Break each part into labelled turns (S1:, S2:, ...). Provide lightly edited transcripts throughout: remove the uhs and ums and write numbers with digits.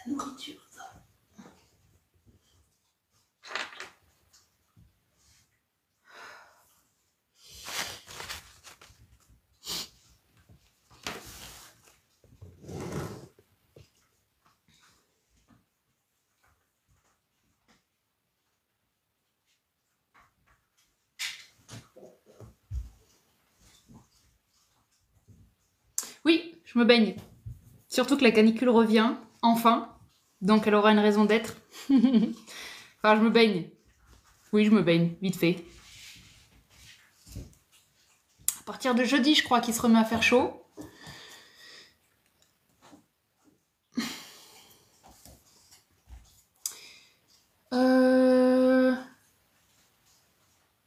S1: la nourriture, ça. Oui, je me baigne. Surtout que la canicule revient, enfin. Donc elle aura une raison d'être. Enfin, je me baigne. Oui, je me baigne, vite fait. À partir de jeudi, je crois qu'il se remet à faire chaud.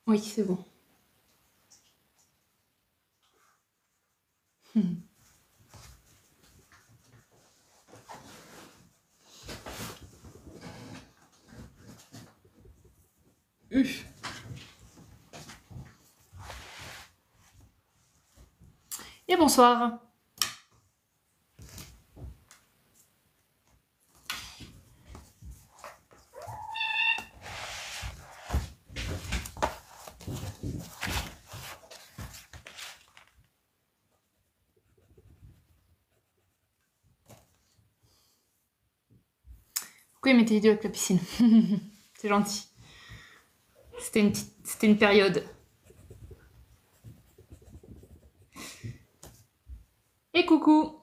S1: Oui, c'est bon. Et bonsoir. Pourquoi il m'était vidéo avec la piscine? C'est gentil. C'était une période. Et coucou.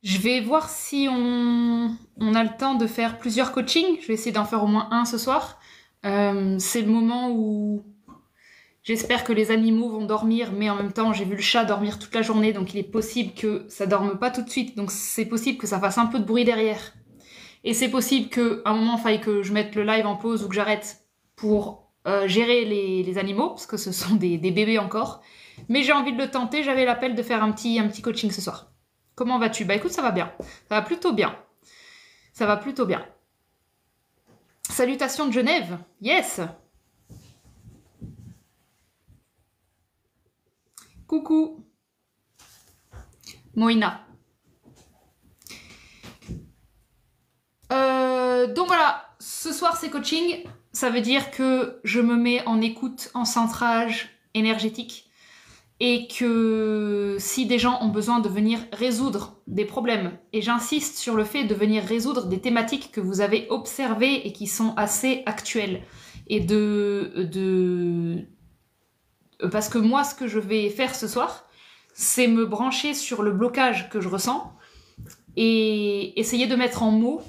S1: Je vais voir si on a le temps de faire plusieurs coachings. Je vais essayer d'en faire au moins un ce soir. C'est le moment où j'espère que les animaux vont dormir, mais en même temps, j'ai vu le chat dormir toute la journée, donc il est possible que ça dorme pas tout de suite. Donc c'est possible que ça fasse un peu de bruit derrière. Et c'est possible qu'à un moment, il faille que je mette le live en pause ou que j'arrête pour gérer les animaux, parce que ce sont des bébés encore. Mais j'ai envie de le tenter, j'avais l'appel de faire un petit coaching ce soir. Comment vas-tu? Bah écoute, ça va bien. Ça va plutôt bien. Ça va plutôt bien. Salutations de Genève. Yes. Coucou. Moïna. Donc voilà, ce soir c'est coaching. Ça veut dire que je me mets en écoute, en centrage énergétique. Et que si des gens ont besoin de venir résoudre des problèmes, et j'insiste sur le fait de venir résoudre des thématiques que vous avez observées et qui sont assez actuelles, et parce que moi, ce que je vais faire ce soir, c'est me brancher sur le blocage que je ressens et essayer de mettre en mots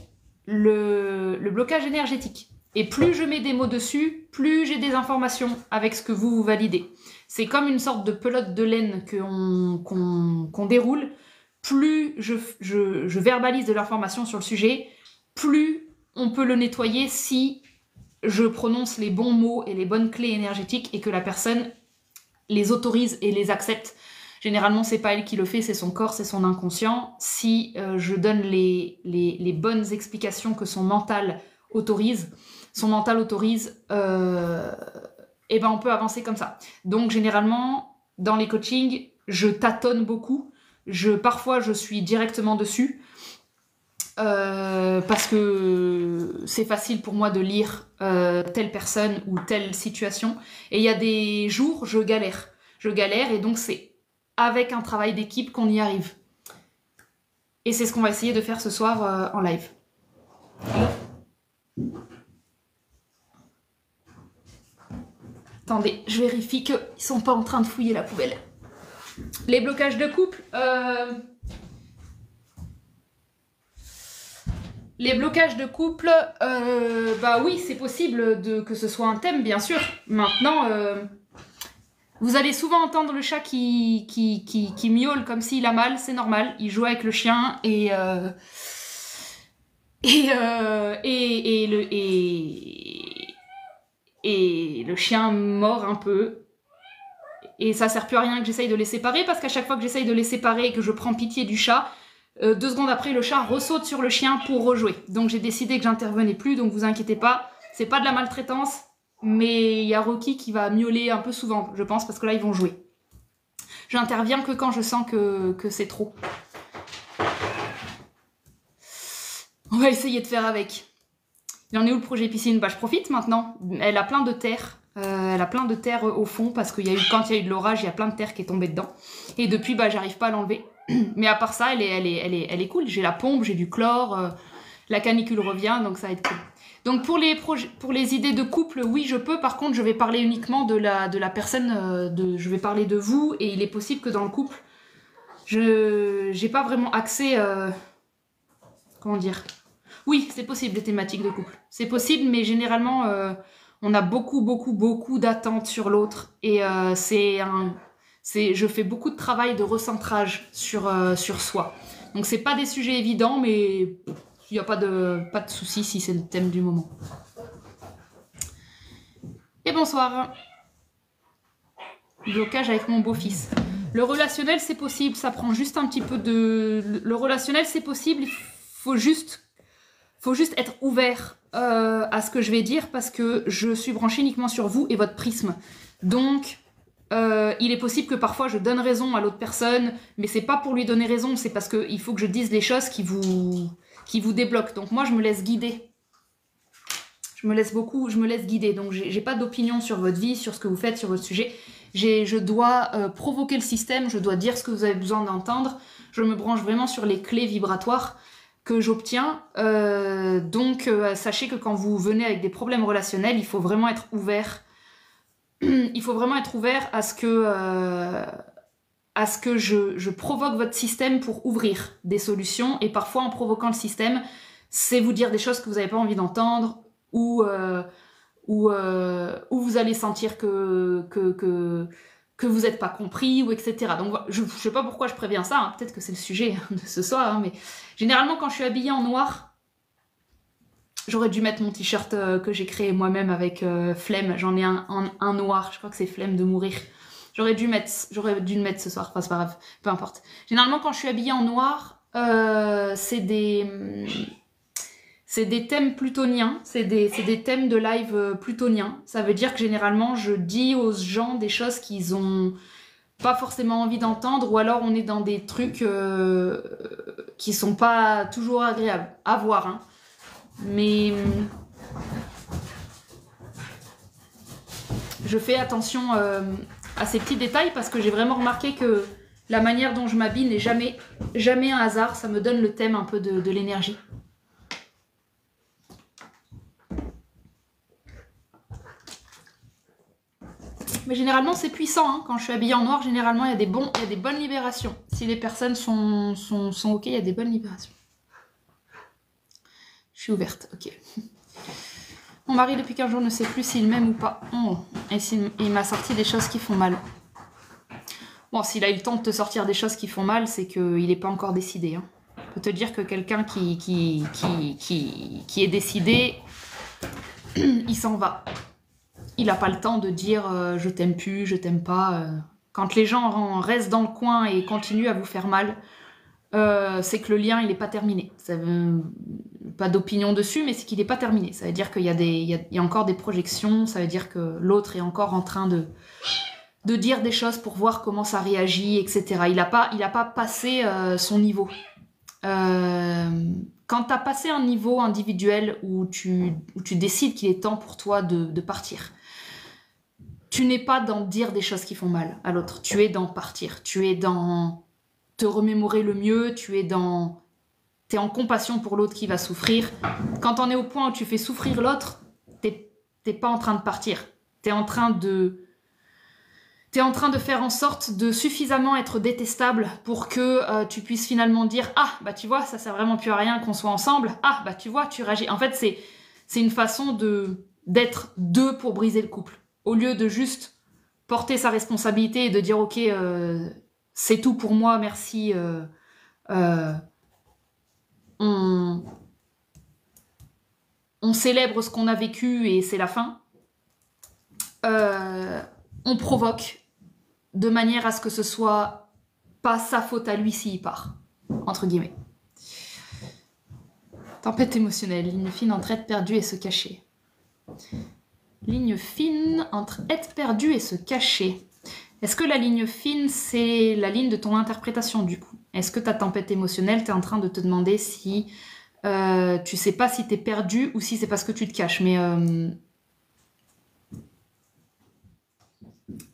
S1: le blocage énergétique. Et plus je mets des mots dessus, plus j'ai des informations avec ce que vous validez. C'est comme une sorte de pelote de laine qu'on déroule. Plus je verbalise de l'information sur le sujet, plus on peut le nettoyer si je prononce les bons mots et les bonnes clés énergétiques et que la personne les autorise et les accepte. Généralement, c'est pas elle qui le fait, c'est son corps, c'est son inconscient. Si je donne les bonnes explications que son mental autorise, et ben on peut avancer comme ça. Donc généralement, dans les coachings, je tâtonne beaucoup. Parfois, je suis directement dessus. Parce que c'est facile pour moi de lire telle personne ou telle situation. Et il y a des jours, je galère. Et donc c'est avec un travail d'équipe qu'on y arrive. Et c'est ce qu'on va essayer de faire ce soir en live. Attendez, je vérifie qu'ils sont pas en train de fouiller la poubelle. Les blocages de couple... Les blocages de couple, bah oui, c'est possible que ce soit un thème, bien sûr. Maintenant, vous allez souvent entendre le chat qui miaule comme s'il a mal, c'est normal. Il joue avec le chien et le chien mord un peu. Et ça sert plus à rien que j'essaye de les séparer parce qu'à chaque fois que j'essaye de les séparer et que je prends pitié du chat, 2 secondes après, le chat ressaute sur le chien pour rejouer. Donc j'ai décidé que j'intervenais plus, donc vous inquiétez pas, c'est pas de la maltraitance, mais il y a Rocky qui va miauler un peu souvent, je pense, parce que là ils vont jouer. J'interviens que quand je sens que c'est trop. On va essayer de faire avec. Il en est où le projet piscine? Bah, je profite maintenant. Elle a plein de terre. Elle a plein de terre au fond parce que quand il y a eu de l'orage, il y a plein de terre qui est tombée dedans. Et depuis, bah, j'arrive pas à l'enlever. Mais à part ça, elle est cool. J'ai la pompe, j'ai du chlore, la canicule revient, donc ça va être cool. Donc pour les idées de couple, oui, je peux. Par contre, je vais parler uniquement de la personne. Je vais parler de vous. Et il est possible que dans le couple, je n'ai pas vraiment accès... comment dire? Oui, c'est possible, les thématiques de couple. C'est possible, mais généralement, on a beaucoup d'attentes sur l'autre. Et je fais beaucoup de travail de recentrage sur soi. Donc, c'est pas des sujets évidents, mais il n'y a pas de souci si c'est le thème du moment. Et bonsoir. Blocage avec mon beau-fils. Le relationnel, c'est possible. Ça prend juste un petit peu de... Le relationnel, c'est possible. Il faut juste être ouvert à ce que je vais dire parce que je suis branchée uniquement sur vous et votre prisme. Donc, il est possible que parfois je donne raison à l'autre personne, mais c'est pas pour lui donner raison, c'est parce qu'il faut que je dise les choses qui vous débloquent. Donc moi, je me laisse guider. Je me laisse guider. Donc j'ai pas d'opinion sur votre vie, sur ce que vous faites, sur votre sujet. Je dois provoquer le système, je dois dire ce que vous avez besoin d'entendre. Je me branche vraiment sur les clés vibratoires que j'obtiens. Donc sachez que quand vous venez avec des problèmes relationnels, il faut vraiment être ouvert. Il faut vraiment être ouvert à ce que je provoque votre système pour ouvrir des solutions. Et parfois, en provoquant le système, c'est vous dire des choses que vous n'avez pas envie d'entendre ou vous allez sentir que vous n'êtes pas compris, ou etc. Donc, je ne sais pas pourquoi je préviens ça. Hein. Peut-être que c'est le sujet de ce soir. Hein, mais généralement, quand je suis habillée en noir, j'aurais dû mettre mon t-shirt que j'ai créé moi-même avec Flemme. J'en ai un noir. Je crois que c'est Flemme de mourir. J'aurais dû le mettre ce soir. Enfin, c'est pas grave. Peu importe. Généralement, quand je suis habillée en noir, c'est des thèmes plutoniens. C'est des thèmes de live plutoniens. Ça veut dire que généralement, je dis aux gens des choses qu'ils ont pas forcément envie d'entendre, ou alors on est dans des trucs qui sont pas toujours agréables à voir. Hein. Mais je fais attention à ces petits détails parce que j'ai vraiment remarqué que la manière dont je m'habille n'est jamais un hasard. Ça me donne le thème un peu de l'énergie. Mais généralement c'est puissant. Hein. Quand je suis habillée en noir, généralement il y a des bonnes libérations. Si les personnes sont ok, il y a des bonnes libérations. Je suis ouverte, ok. Mon mari, depuis 15 jours, ne sait plus s'il m'aime ou pas. Oh. Et il m'a sorti des choses qui font mal. Bon, s'il a eu le temps de te sortir des choses qui font mal, c'est qu'il n'est pas encore décidé. Hein. Je peux te dire que quelqu'un qui est décidé, il s'en va. Il n'a pas le temps de dire je t'aime plus, je t'aime pas. Quand les gens restent dans le coin et continuent à vous faire mal, c'est que le lien il n'est pas terminé. Ça veut pas d'opinion dessus, mais c'est qu'il n'est pas terminé. Ça veut dire qu'il y a encore des projections, ça veut dire que l'autre est encore en train de dire des choses pour voir comment ça réagit, etc. Il n'a pas passé son niveau. Quand tu as passé un niveau individuel où tu décides qu'il est temps pour toi de partir, tu n'es pas dans dire des choses qui font mal à l'autre. Tu es dans partir. Tu es dans te remémorer le mieux. T'es en compassion pour l'autre qui va souffrir. Quand on est au point où tu fais souffrir l'autre, t'es pas en train de partir. T'es en train de faire en sorte de suffisamment être détestable pour que tu puisses finalement dire « Ah, bah tu vois, ça sert vraiment plus à rien qu'on soit ensemble. Ah, bah tu vois, tu réagis. » En fait, c'est une façon d'être deux pour briser le couple. Au lieu de juste porter sa responsabilité et de dire « Ok, c'est tout pour moi, merci. On célèbre ce qu'on a vécu et c'est la fin. » On provoque de manière à ce que ce soit pas sa faute à lui s'il part, entre guillemets. Tempête émotionnelle, ligne fine entre être perdu et se cacher. Ligne fine entre être perdu et se cacher. Est-ce que la ligne fine, c'est la ligne de ton interprétation du coup? Est-ce que ta tempête émotionnelle, tu es en train de te demander si tu sais pas si tu es perdu ou si c'est parce que tu te caches? Mais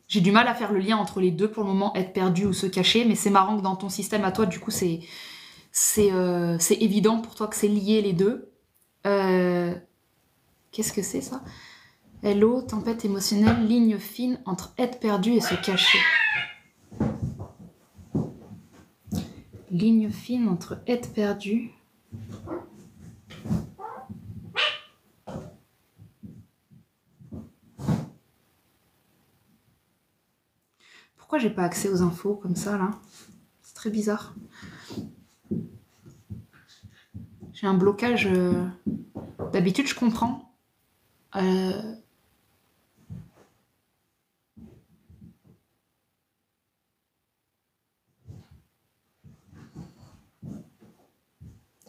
S1: j'ai du mal à faire le lien entre les deux pour le moment, être perdu ou se cacher, mais c'est marrant que dans ton système à toi, du coup, c'est évident pour toi que c'est lié les deux. Qu'est-ce que c'est ça? Hello, tempête émotionnelle, ligne fine entre être perdu et se cacher. Ligne fine entre être perdu. Pourquoi j'ai pas accès aux infos comme ça là? C'est très bizarre. J'ai un blocage. D'habitude, je comprends.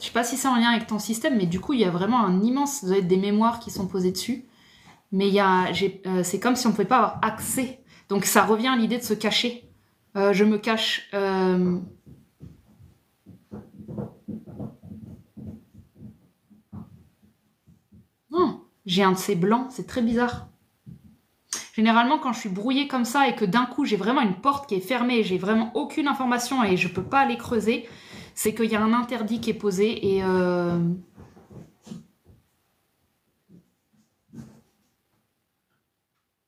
S1: Je sais pas si c'est en lien avec ton système, mais du coup, il y a vraiment un immense... Ça doit être des mémoires qui sont posées dessus. Mais c'est comme si on ne pouvait pas avoir accès. Donc ça revient à l'idée de se cacher. Je me cache... Non, j'ai un de ces blancs, c'est très bizarre. Généralement, quand je suis brouillée comme ça et que d'un coup, j'ai vraiment une porte qui est fermée, j'ai vraiment aucune information et je peux pas aller creuser, c'est qu'il y a un interdit qui est posé et...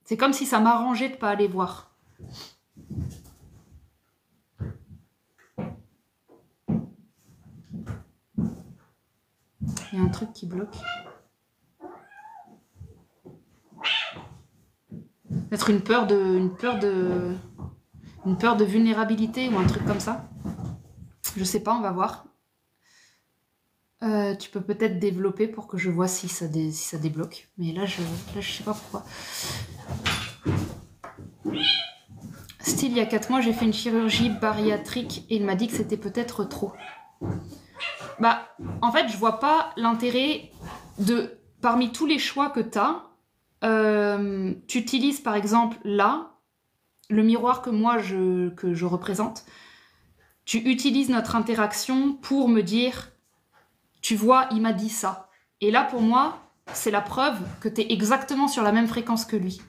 S1: C'est comme si ça m'arrangeait de pas aller voir. Il y a un truc qui bloque. Peut-être une peur de vulnérabilité ou un truc comme ça. Je sais pas, on va voir. Tu peux peut-être développer pour que je vois si ça débloque. Mais là, je sais pas pourquoi. Style, il y a 4 mois, j'ai fait une chirurgie bariatrique et il m'a dit que c'était peut-être trop. Bah, en fait, je vois pas l'intérêt de... Parmi tous les choix que tu as, tu utilises par exemple là, le miroir que je représente, tu utilises notre interaction pour me dire, tu vois, il m'a dit ça. Et là, pour moi, c'est la preuve que tu es exactement sur la même fréquence que lui.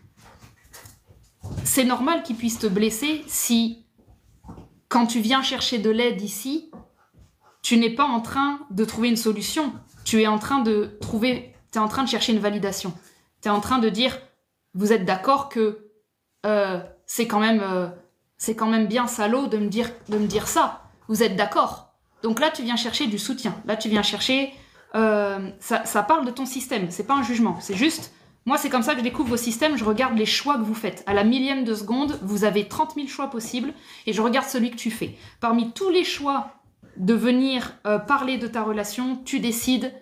S1: C'est normal qu'il puisse te blesser si, quand tu viens chercher de l'aide ici, tu n'es pas en train de trouver une solution. Tu es en train de chercher une validation. Tu es en train de dire, vous êtes d'accord que c'est quand même bien salaud de me dire ça. Vous êtes d'accord? Donc là, tu viens chercher du soutien. Là, tu viens chercher... ça parle de ton système. C'est pas un jugement. C'est juste... Moi, c'est comme ça que je découvre vos systèmes. Je regarde les choix que vous faites. À la millième de seconde, vous avez 30 000 choix possibles et je regarde celui que tu fais. Parmi tous les choix de venir parler de ta relation, tu décides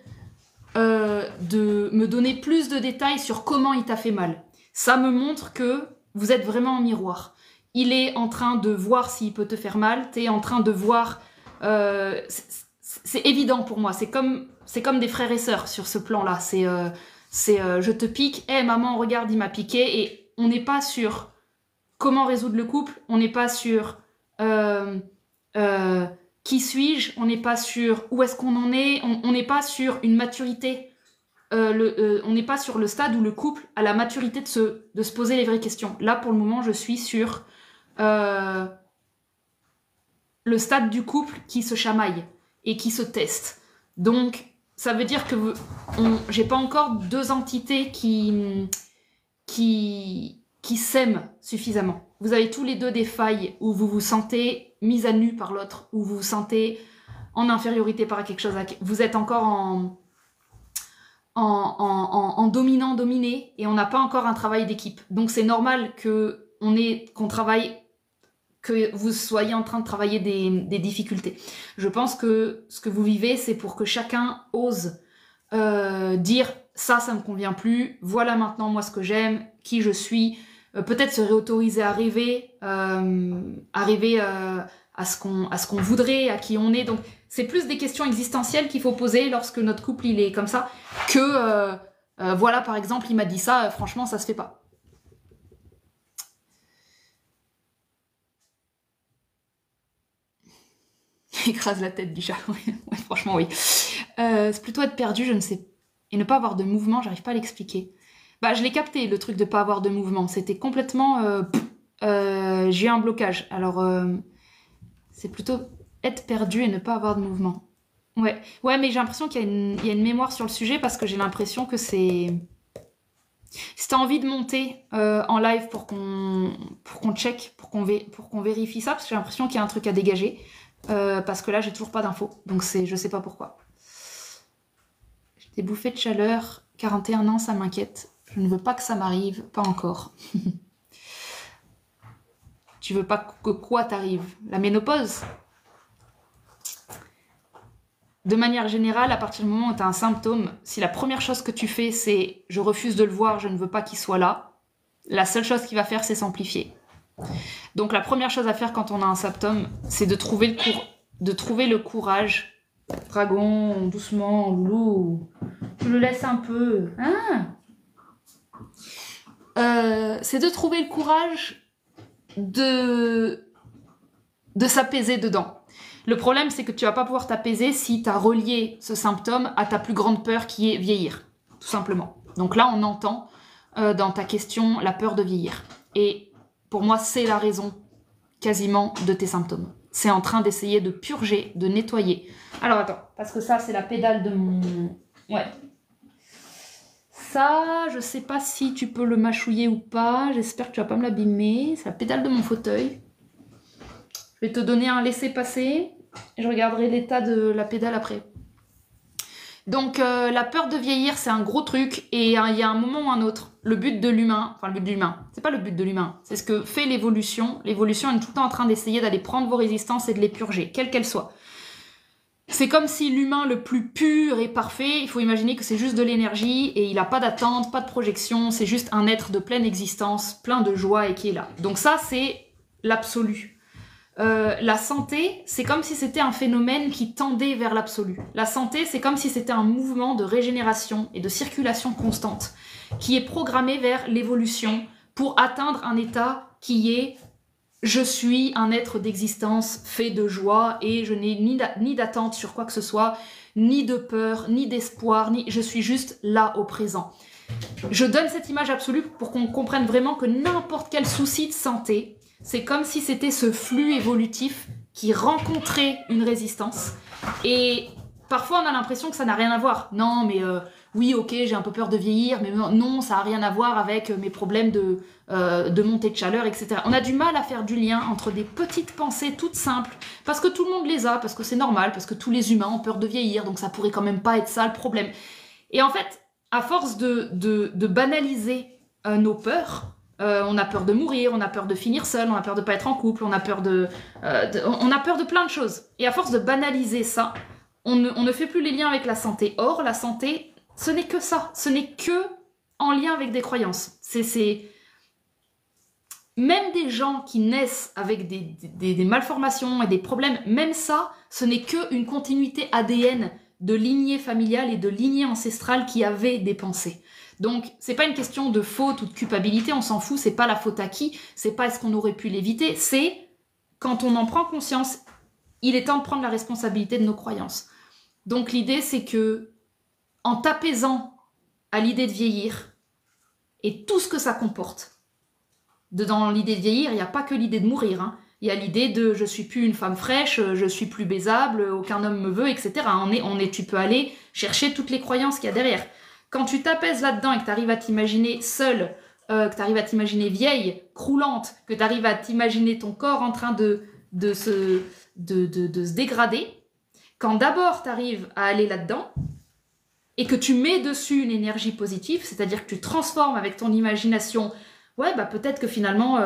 S1: de me donner plus de détails sur comment il t'a fait mal. Ça me montre que vous êtes vraiment en miroir. Il est en train de voir s'il peut te faire mal, tu es en train de voir... c'est évident pour moi, c'est comme des frères et sœurs sur ce plan-là. Je te pique, hey, maman, regarde, il m'a piqué, et on n'est pas sur comment résoudre le couple, on n'est pas sur qui suis-je, on n'est pas sur où est-ce qu'on en est, on n'est pas sur une maturité, on n'est pas sur le stade où le couple a la maturité de se poser les vraies questions. Là, pour le moment, je suis sur le stade du couple qui se chamaille et qui se teste. Donc, ça veut dire que j'ai pas encore deux entités qui s'aiment suffisamment. Vous avez tous les deux des failles où vous vous sentez mis à nu par l'autre, où vous vous sentez en infériorité par quelque chose. Vous êtes encore en dominant-dominé et on n'a pas encore un travail d'équipe. Donc c'est normal qu'on travaille, que vous soyez en train de travailler des difficultés. Je pense que ce que vous vivez, c'est pour que chacun ose dire ça me convient plus, voilà maintenant moi ce que j'aime, qui je suis, peut-être se réautoriser à rêver, à ce qu'on voudrait, à qui on est. Donc c'est plus des questions existentielles qu'il faut poser lorsque notre couple il est comme ça, que voilà par exemple il m'a dit ça, franchement ça se fait pas. écrase la tête du chat. Ouais, franchement, oui. C'est plutôt être perdu, je ne sais. Et ne pas avoir de mouvement, j'arrive pas à l'expliquer. Bah, je l'ai capté, le truc de pas avoir de mouvement. C'était complètement... j'ai eu un blocage. Alors, c'est plutôt être perdu et ne pas avoir de mouvement. Ouais, ouais, mais j'ai l'impression qu'il y a une mémoire sur le sujet parce que j'ai l'impression que c'est... Si t'as envie de monter en live pour qu'on check, pour qu'on vérifie ça, parce que j'ai l'impression qu'il y a un truc à dégager, parce que là, j'ai toujours pas d'infos. Donc, je sais pas pourquoi. J'ai des bouffées de chaleur, 41 ans, ça m'inquiète. Je ne veux pas que ça m'arrive, pas encore. Tu veux pas que quoi t'arrive? La ménopause? De manière générale, à partir du moment où tu as un symptôme, si la première chose que tu fais, c'est « je refuse de le voir, je ne veux pas qu'il soit là », la seule chose qu'il va faire, c'est s'amplifier. Donc la première chose à faire quand on a un symptôme, c'est de trouver le courage. Dragon, doucement, loulou. Je le laisse un peu. C'est de trouver le courage de s'apaiser dedans. Le problème, c'est que tu vas pas pouvoir t'apaiser si tu as relié ce symptôme à ta plus grande peur qui est vieillir, tout simplement. Donc là, on entend dans ta question la peur de vieillir. Et pour moi, c'est la raison quasiment de tes symptômes. C'est en train d'essayer de purger, de nettoyer. Alors attends, parce que ça, c'est la pédale de mon... Ouais. Ça, je sais pas si tu peux le mâchouiller ou pas. J'espère que tu vas pas me l'abîmer. C'est la pédale de mon fauteuil. Je vais te donner un laissez-passer et je regarderai l'état de la pédale après. Donc, la peur de vieillir, c'est un gros truc et il y a un moment ou un autre. Le but de l'humain, enfin le but de l'humain, c'est pas le but de l'humain, c'est ce que fait l'évolution. L'évolution est tout le temps en train d'essayer d'aller prendre vos résistances et de les purger, quelles qu'elles soient. C'est comme si l'humain le plus pur et parfait, il faut imaginer que c'est juste de l'énergie et il n'a pas d'attente, pas de projection, c'est juste un être de pleine existence, plein de joie et qui est là. Donc ça, c'est l'absolu. La santé, c'est comme si c'était un phénomène qui tendait vers l'absolu. La santé, c'est comme si c'était un mouvement de régénération et de circulation constante qui est programmé vers l'évolution pour atteindre un état qui est « je suis un être d'existence fait de joie et je n'ai ni d'attente sur quoi que ce soit, ni de peur, ni d'espoir, je suis juste là au présent ». Je donne cette image absolue pour qu'on comprenne vraiment que n'importe quel souci de santé, c'est comme si c'était ce flux évolutif qui rencontrait une résistance. Et parfois, on a l'impression que ça n'a rien à voir. Non, mais oui, ok, j'ai un peu peur de vieillir, mais non, ça n'a rien à voir avec mes problèmes de montée de chaleur, etc. On a du mal à faire du lien entre des petites pensées toutes simples, parce que tout le monde les a, parce que c'est normal, parce que tous les humains ont peur de vieillir, donc ça pourrait quand même pas être ça le problème. Et en fait, à force de banaliser nos peurs, on a peur de mourir, on a peur de finir seul, on a peur de pas être en couple, on a peur on a peur de plein de choses. Et à force de banaliser ça, on ne fait plus les liens avec la santé. Or, la santé, ce n'est que ça. Ce n'est que en lien avec des croyances. Même des gens qui naissent avec des malformations et des problèmes, même ça, ce n'est qu'une continuité ADN de lignée familiale et de lignée ancestrale qui avait des pensées. Donc, c'est pas une question de faute ou de culpabilité, on s'en fout, c'est pas la faute à qui, c'est pas est-ce qu'on aurait pu l'éviter, c'est quand on en prend conscience, il est temps de prendre la responsabilité de nos croyances. Donc, l'idée, c'est que en t'apaisant à l'idée de vieillir et tout ce que ça comporte, dans l'idée de vieillir, il n'y a pas que l'idée de mourir, hein. Il y a l'idée de je suis plus une femme fraîche, je suis plus baisable, aucun homme me veut, etc. Tu peux aller chercher toutes les croyances qu'il y a derrière. Quand tu t'apaises là-dedans et que tu arrives à t'imaginer seule, que tu arrives à t'imaginer vieille, croulante, que tu arrives à t'imaginer ton corps en train de se dégrader, quand d'abord tu arrives à aller là-dedans et que tu mets dessus une énergie positive, c'est-à-dire que tu transformes avec ton imagination, ouais, bah peut-être que finalement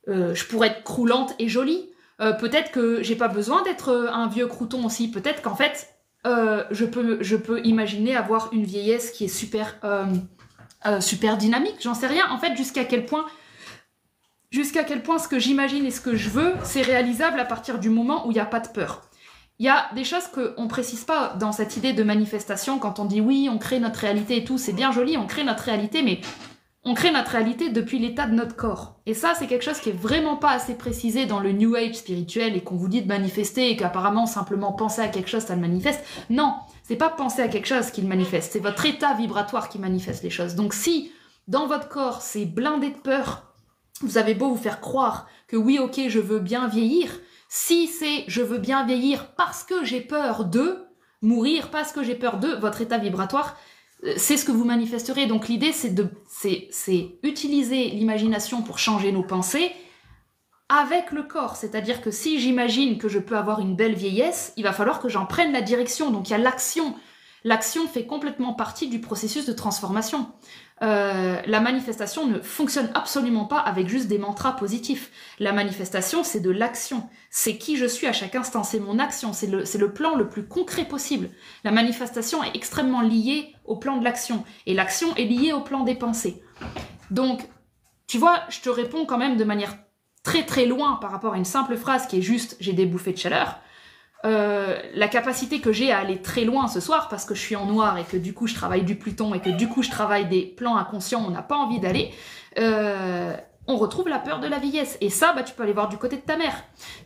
S1: je pourrais être croulante et jolie, peut-être que j'ai pas besoin d'être un vieux crouton aussi, peut-être qu'en fait je peux imaginer avoir une vieillesse qui est super dynamique, j'en sais rien. En fait, jusqu'à quel point ce que j'imagine et ce que je veux, c'est réalisable à partir du moment où il n'y a pas de peur. Il y a des choses qu'on ne précise pas dans cette idée de manifestation, quand on dit oui, on crée notre réalité et tout, c'est bien joli, on crée notre réalité, mais On crée notre réalité depuis l'état de notre corps. Et ça, c'est quelque chose qui est vraiment pas assez précisé dans le New Age spirituel et qu'on vous dit de manifester et qu'apparemment simplement penser à quelque chose, ça le manifeste. Non, c'est pas penser à quelque chose qui le manifeste, c'est votre état vibratoire qui manifeste les choses. Donc si dans votre corps c'est blindé de peur, vous avez beau vous faire croire que oui, ok, je veux bien vieillir, si c'est je veux bien vieillir parce que j'ai peur de mourir, parce que j'ai peur de votre état vibratoire, c'est ce que vous manifesterez. Donc l'idée, c'est utiliser l'imagination pour changer nos pensées avec le corps. C'est-à-dire que si j'imagine que je peux avoir une belle vieillesse, il va falloir que j'en prenne la direction. Donc il y a l'action. L'action fait complètement partie du processus de transformation. La manifestation ne fonctionne absolument pas avec juste des mantras positifs. La manifestation, c'est de l'action. C'est qui je suis à chaque instant, c'est mon action, c'est le plan le plus concret possible. La manifestation est extrêmement liée au plan de l'action, et l'action est liée au plan des pensées. Donc, tu vois, je te réponds quand même de manière très très loin par rapport à une simple phrase qui est juste « j'ai des bouffées de chaleur ». La capacité que j'ai à aller très loin ce soir parce que je suis en noir et que du coup je travaille du Pluton et que du coup je travaille des plans inconscients où on n'a pas envie d'aller, on retrouve la peur de la vieillesse. Et ça, bah, tu peux aller voir du côté de ta mère,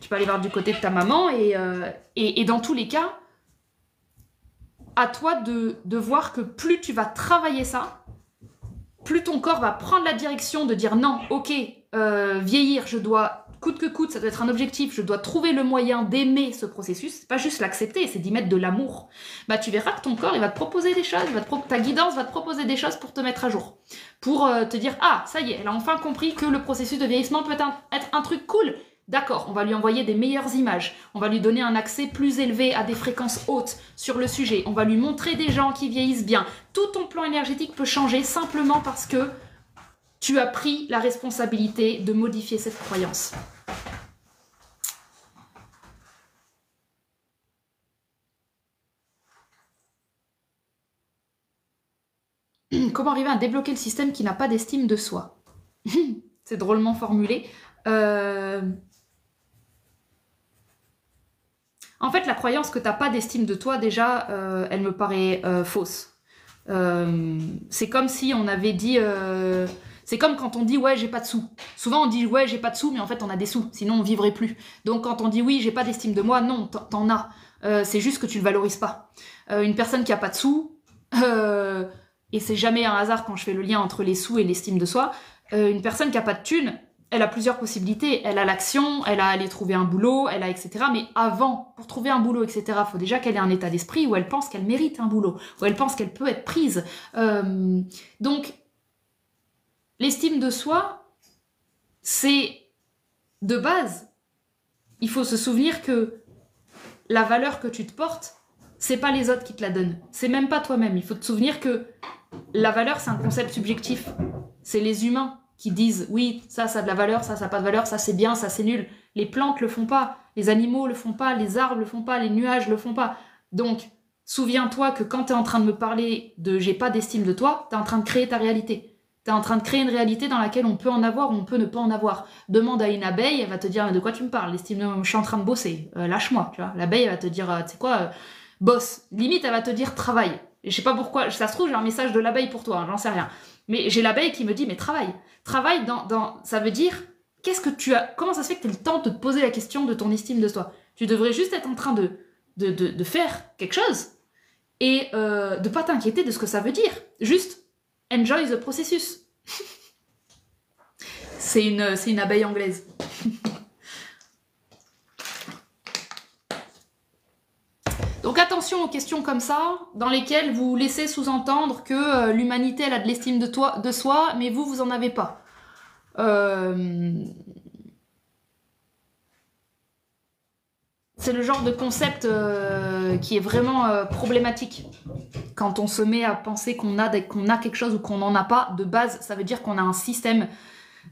S1: tu peux aller voir du côté de ta maman et dans tous les cas, à toi de voir que plus tu vas travailler ça, plus ton corps va prendre la direction de dire non, ok, vieillir, je dois... coûte que coûte, ça doit être un objectif, je dois trouver le moyen d'aimer ce processus, c'est pas juste l'accepter, c'est d'y mettre de l'amour. Bah tu verras que ton corps, il va te proposer des choses, ta guidance va te proposer des choses pour te mettre à jour. Pour te dire, ah, ça y est, elle a enfin compris que le processus de vieillissement peut être un truc cool. D'accord, on va lui envoyer des meilleures images, on va lui donner un accès plus élevé à des fréquences hautes sur le sujet, on va lui montrer des gens qui vieillissent bien. Tout ton plan énergétique peut changer simplement parce que tu as pris la responsabilité de modifier cette croyance. Comment arriver à débloquer le système qui n'a pas d'estime de soi? C'est drôlement formulé. En fait, la croyance que tu n'as pas d'estime de toi, déjà, elle me paraît fausse. C'est comme si on avait dit... c'est comme quand on dit « ouais, j'ai pas de sous ». Souvent, on dit « ouais, j'ai pas de sous », mais en fait, on a des sous, sinon on vivrait plus. Donc, quand on dit « oui, j'ai pas d'estime de moi », non, t'en as. C'est juste que tu le valorises pas. Une personne qui a pas de sous... et c'est jamais un hasard quand je fais le lien entre les sous et l'estime de soi, une personne qui a pas de thunes, elle a plusieurs possibilités. Elle a l'action, elle a aller trouver un boulot, elle a etc. Mais avant, pour trouver un boulot, etc., il faut déjà qu'elle ait un état d'esprit où elle pense qu'elle mérite un boulot, où elle pense qu'elle peut être prise. Donc, l'estime de soi, c'est de base. Il faut se souvenir que la valeur que tu te portes, c'est pas les autres qui te la donnent. C'est même pas toi-même. Il faut te souvenir que la valeur, c'est un concept subjectif. C'est les humains qui disent oui, ça a de la valeur, ça n'a pas de valeur, ça c'est bien, ça c'est nul. Les plantes le font pas, les animaux le font pas, les arbres le font pas, les nuages le font pas. Donc, souviens-toi que quand tu es en train de me parler de j'ai pas d'estime de toi, tu es en train de créer ta réalité. Tu es en train de créer une réalité dans laquelle on peut en avoir ou on peut ne pas en avoir. Demande à une abeille, elle va te dire de quoi tu me parles, l'estime de je suis en train de bosser, lâche-moi, tu vois. L'abeille, elle va te dire, tu sais quoi, bosse. Limite, elle va te dire travaille. Et je sais pas pourquoi, ça se trouve, j'ai un message de l'abeille pour toi, hein, j'en sais rien. Mais j'ai l'abeille qui me dit, mais travaille. Travaille ça veut dire, qu'est-ce que tu as, comment ça se fait que tu as le temps de te poser la question de ton estime de toi? Tu devrais juste être en train de faire quelque chose et de pas t'inquiéter de ce que ça veut dire. Juste, enjoy the processus. C'est une abeille anglaise. Donc attention aux questions comme ça, dans lesquelles vous laissez sous-entendre que l'humanité elle a de l'estime de soi, mais vous en avez pas. C'est le genre de concept qui est vraiment problématique. Quand on se met à penser qu'on a quelque chose ou qu'on n'en a pas, de base, ça veut dire qu'on a un système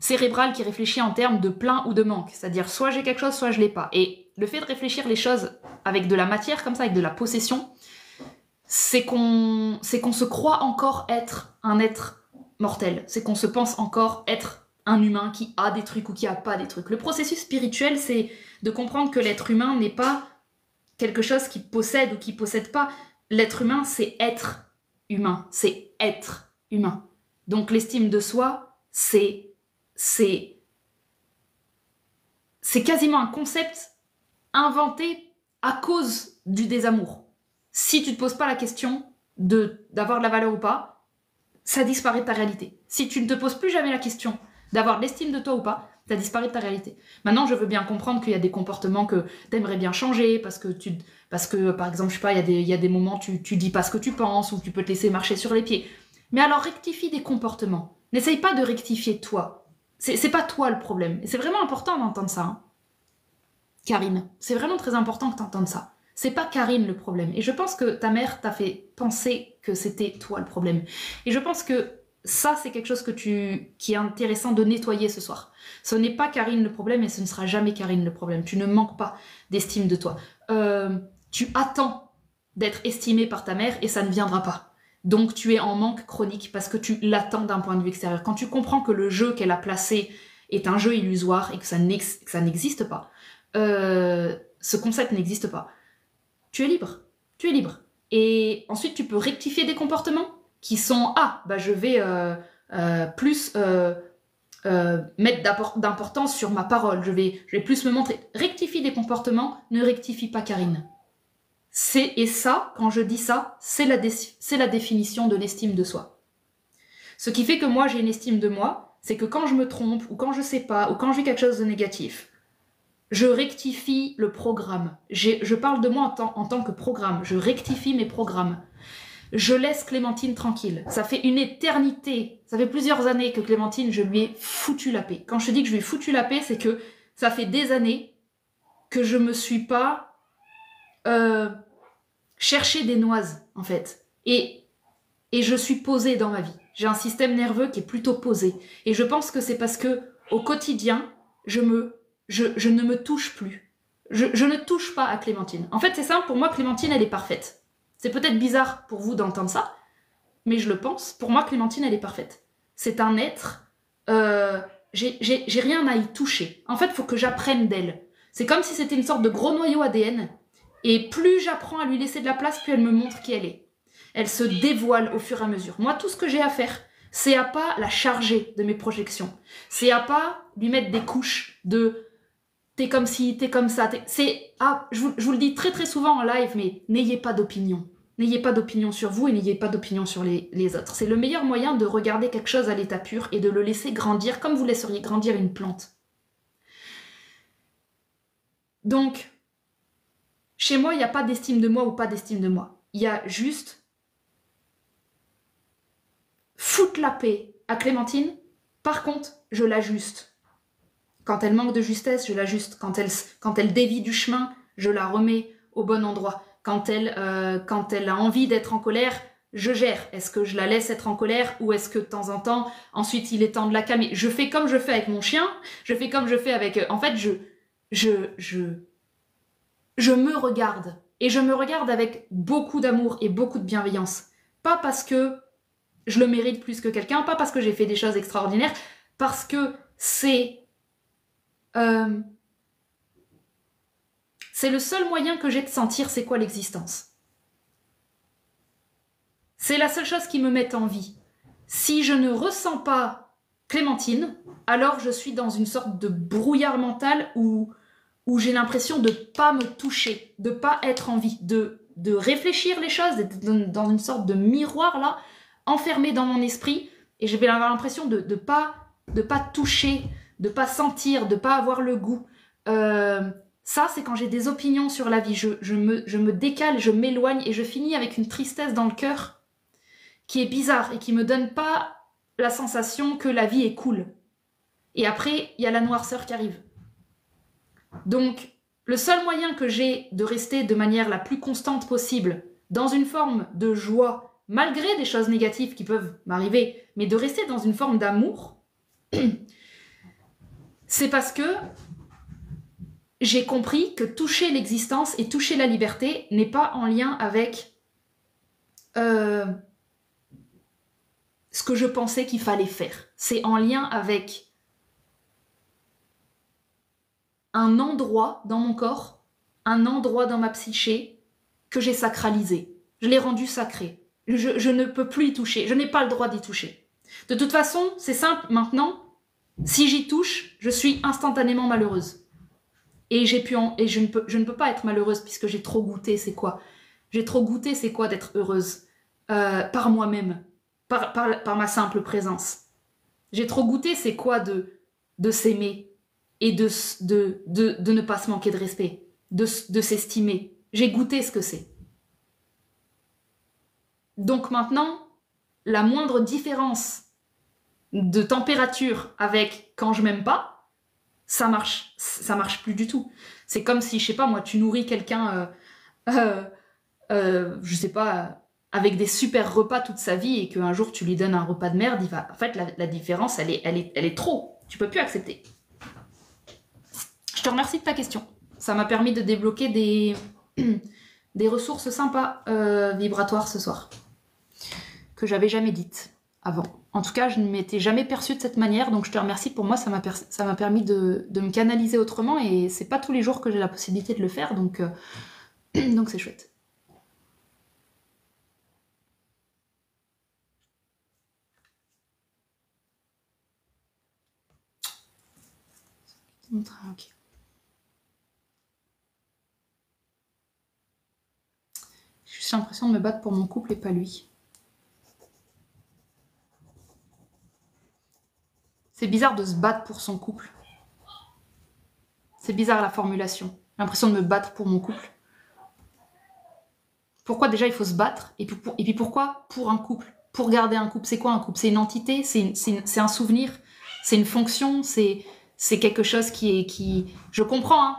S1: cérébral qui réfléchit en termes de plein ou de manque. C'est-à-dire soit j'ai quelque chose, soit je l'ai pas. Et le fait de réfléchir les choses avec de la matière comme ça, avec de la possession, c'est qu'on se croit encore être un être mortel. C'est qu'on se pense encore être un humain qui a des trucs ou qui a pas des trucs. Le processus spirituel, c'est de comprendre que l'être humain n'est pas quelque chose qui possède ou qui possède pas. L'être humain, c'est être humain. C'est être humain. Donc l'estime de soi, c'est quasiment un concept inventé à cause du désamour. Si tu ne te poses pas la question d'avoir de la valeur ou pas, ça disparaît de ta réalité. Si tu ne te poses plus jamais la question d'avoir de l'estime de toi ou pas, ça disparaît de ta réalité. Maintenant, je veux bien comprendre qu'il y a des comportements que tu aimerais bien changer, parce que, par exemple, je sais pas, il y a des moments où tu dis pas ce que tu penses, ou tu peux te laisser marcher sur les pieds. Mais alors, rectifie des comportements. N'essaye pas de rectifier toi. C'est pas toi le problème. Et c'est vraiment important d'entendre ça. Hein. Karine, c'est vraiment très important que tu entendes ça. C'est pas Karine le problème. Et je pense que ta mère t'a fait penser que c'était toi le problème. Et je pense que ça, c'est quelque chose qui est intéressant de nettoyer ce soir. Ce n'est pas Karine le problème et ce ne sera jamais Karine le problème. Tu ne manques pas d'estime de toi. Tu attends d'être estimé par ta mère et ça ne viendra pas. Donc tu es en manque chronique parce que tu l'attends d'un point de vue extérieur. Quand tu comprends que le jeu qu'elle a placé est un jeu illusoire et que ça n'existe pas, ce concept n'existe pas, tu es libre. Tu es libre. Et ensuite, tu peux rectifier des comportements qui sont « Ah, bah je vais plus mettre d'importance sur ma parole, je vais plus me montrer. » Rectifie des comportements, ne rectifie pas Karine. Et ça, quand je dis ça, c'est la définition de l'estime de soi. Ce qui fait que moi, j'ai une estime de moi, c'est que quand je me trompe, ou quand je sais pas, ou quand je vis quelque chose de négatif, je rectifie le programme. Je parle de moi en tant que programme. Je rectifie mes programmes. Je laisse Clémentine tranquille. Ça fait une éternité, ça fait plusieurs années que Clémentine, je lui ai foutu la paix. Quand je te dis que je lui ai foutu la paix, c'est que ça fait des années que je me suis pas cherché des noises, en fait. Et je suis posée dans ma vie. J'ai un système nerveux qui est plutôt posé. Et je pense que c'est parce que au quotidien, je ne me touche plus. Je ne touche pas à Clémentine. En fait, c'est simple, pour moi, Clémentine, elle est parfaite. C'est peut-être bizarre pour vous d'entendre ça, mais je le pense. Pour moi, Clémentine, elle est parfaite. C'est un être... j'ai rien à y toucher. En fait, il faut que j'apprenne d'elle. C'est comme si c'était une sorte de gros noyau ADN, et plus j'apprends à lui laisser de la place, plus elle me montre qui elle est. Elle se dévoile au fur et à mesure. Moi, tout ce que j'ai à faire, c'est à pas la charger de mes projections. C'est à pas lui mettre des couches de... T'es comme ci, t'es comme ça. Je vous le dis très très souvent en live, mais n'ayez pas d'opinion. N'ayez pas d'opinion sur vous et n'ayez pas d'opinion sur les autres. C'est le meilleur moyen de regarder quelque chose à l'état pur et de le laisser grandir comme vous laisseriez grandir une plante. Donc, chez moi, il n'y a pas d'estime de moi ou pas d'estime de moi. Il y a juste foutre la paix à Clémentine. Par contre, je l'ajuste. Quand elle manque de justesse, je l'ajuste. Quand elle dévie du chemin, je la remets au bon endroit. Quand elle a envie d'être en colère, je gère. Est-ce que je la laisse être en colère ou est-ce que de temps en temps, ensuite il est temps de la calmer? Je fais comme je fais avec mon chien, je fais comme je fais avec... En fait, je me regarde. Et je me regarde avec beaucoup d'amour et beaucoup de bienveillance. Pas parce que je le mérite plus que quelqu'un, pas parce que j'ai fait des choses extraordinaires, parce que c'est le seul moyen que j'ai de sentir c'est quoi l'existence. C'est la seule chose qui me met en vie. Si je ne ressens pas Clémentine, alors je suis dans une sorte de brouillard mental où j'ai l'impression de pas me toucher, de pas être en vie, de réfléchir les choses, d'être dans une sorte de miroir là, enfermé dans mon esprit, et je vais avoir l'impression de pas toucher, de pas sentir, de pas avoir le goût. Ça, c'est quand j'ai des opinions sur la vie. Je me décale, je m'éloigne et je finis avec une tristesse dans le cœur qui est bizarre et qui me donne pas la sensation que la vie est cool. Et après, il y a la noirceur qui arrive. Donc, le seul moyen que j'ai de rester de manière la plus constante possible dans une forme de joie, malgré des choses négatives qui peuvent m'arriver, mais de rester dans une forme d'amour, c'est parce que j'ai compris que toucher l'existence et toucher la liberté n'est pas en lien avec ce que je pensais qu'il fallait faire. C'est en lien avec un endroit dans mon corps, un endroit dans ma psyché que j'ai sacralisé. Je l'ai rendu sacré. Je ne peux plus y toucher. Je n'ai pas le droit d'y toucher. De toute façon, c'est simple maintenant. Si j'y touche, je suis instantanément malheureuse. Et je ne peux pas être malheureuse puisque j'ai trop goûté, c'est quoi? J'ai trop goûté, c'est quoi d'être heureuse par moi-même, par ma simple présence. J'ai trop goûté, c'est quoi de s'aimer et de ne pas se manquer de respect, de s'estimer. J'ai goûté ce que c'est. Donc maintenant, la moindre différence de température avec quand je m'aime pas, ça marche plus du tout. C'est comme si, je sais pas moi, tu nourris quelqu'un, je sais pas, avec des super repas toute sa vie et qu'un jour tu lui donnes un repas de merde, en fait la différence elle est trop. Tu peux plus accepter. Je te remercie de ta question. Ça m'a permis de débloquer des ressources sympas vibratoires ce soir que j'avais jamais dites avant. En tout cas, je ne m'étais jamais perçue de cette manière, donc je te remercie. Pour moi, ça m'a permis de me canaliser autrement et c'est pas tous les jours que j'ai la possibilité de le faire, donc c'est chouette. Okay. J'ai juste l'impression de me battre pour mon couple et pas lui. C'est bizarre de se battre pour son couple. C'est bizarre la formulation. J'ai l'impression de me battre pour mon couple. Pourquoi déjà il faut se battre? Et puis pourquoi pour un couple? Pour garder un couple, c'est quoi un couple? C'est une entité? C'est un souvenir? C'est une fonction? C'est quelque chose qui... Je comprends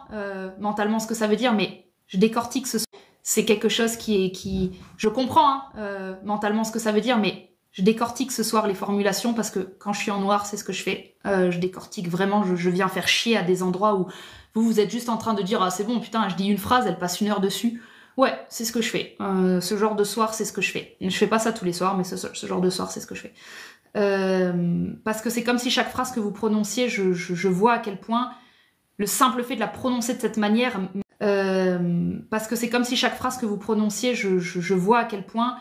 S1: mentalement ce que ça veut dire, mais je décortique ce... C'est quelque chose qui... Je comprends mentalement ce que ça veut dire, mais je décortique ce soir les formulations parce que quand je suis en noir, c'est ce que je fais. Je décortique vraiment, je viens faire chier à des endroits où vous êtes juste en train de dire « Ah, c'est bon, putain, je dis une phrase, elle passe 1 heure dessus. » Ouais, c'est ce que je fais. Ce genre de soir, c'est ce que je fais. Je fais pas ça tous les soirs, mais ce genre de soir, c'est ce que je fais. Parce que c'est comme si chaque phrase que vous prononciez, je vois à quel point le simple fait de la prononcer de cette manière... parce que c'est comme si chaque phrase que vous prononciez, je vois à quel point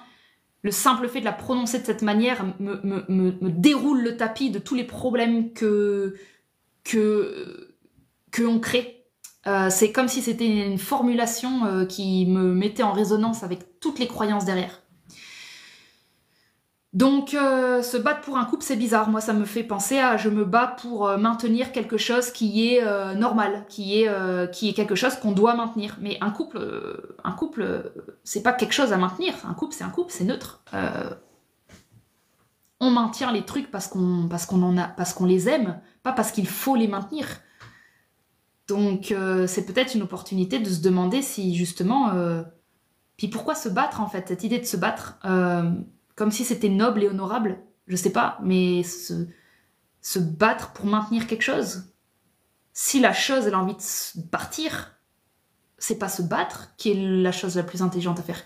S1: le simple fait de la prononcer de cette manière me déroule le tapis de tous les problèmes que on crée. C'est comme si c'était une formulation qui me mettait en résonance avec toutes les croyances derrière. Donc, se battre pour un couple, c'est bizarre. Moi, ça me fait penser à je me bats pour maintenir quelque chose qui est normal, qui est quelque chose qu'on doit maintenir. Mais un couple, c'est pas quelque chose à maintenir. Un couple, c'est neutre. On maintient les trucs parce qu'on les aime, pas parce qu'il faut les maintenir. Donc, c'est peut-être une opportunité de se demander si justement... Puis pourquoi se battre en fait? Cette idée de se battre... comme si c'était noble et honorable, je sais pas, mais se battre pour maintenir quelque chose. Si la chose, elle a envie de partir, c'est pas se battre qui est la chose la plus intelligente à faire.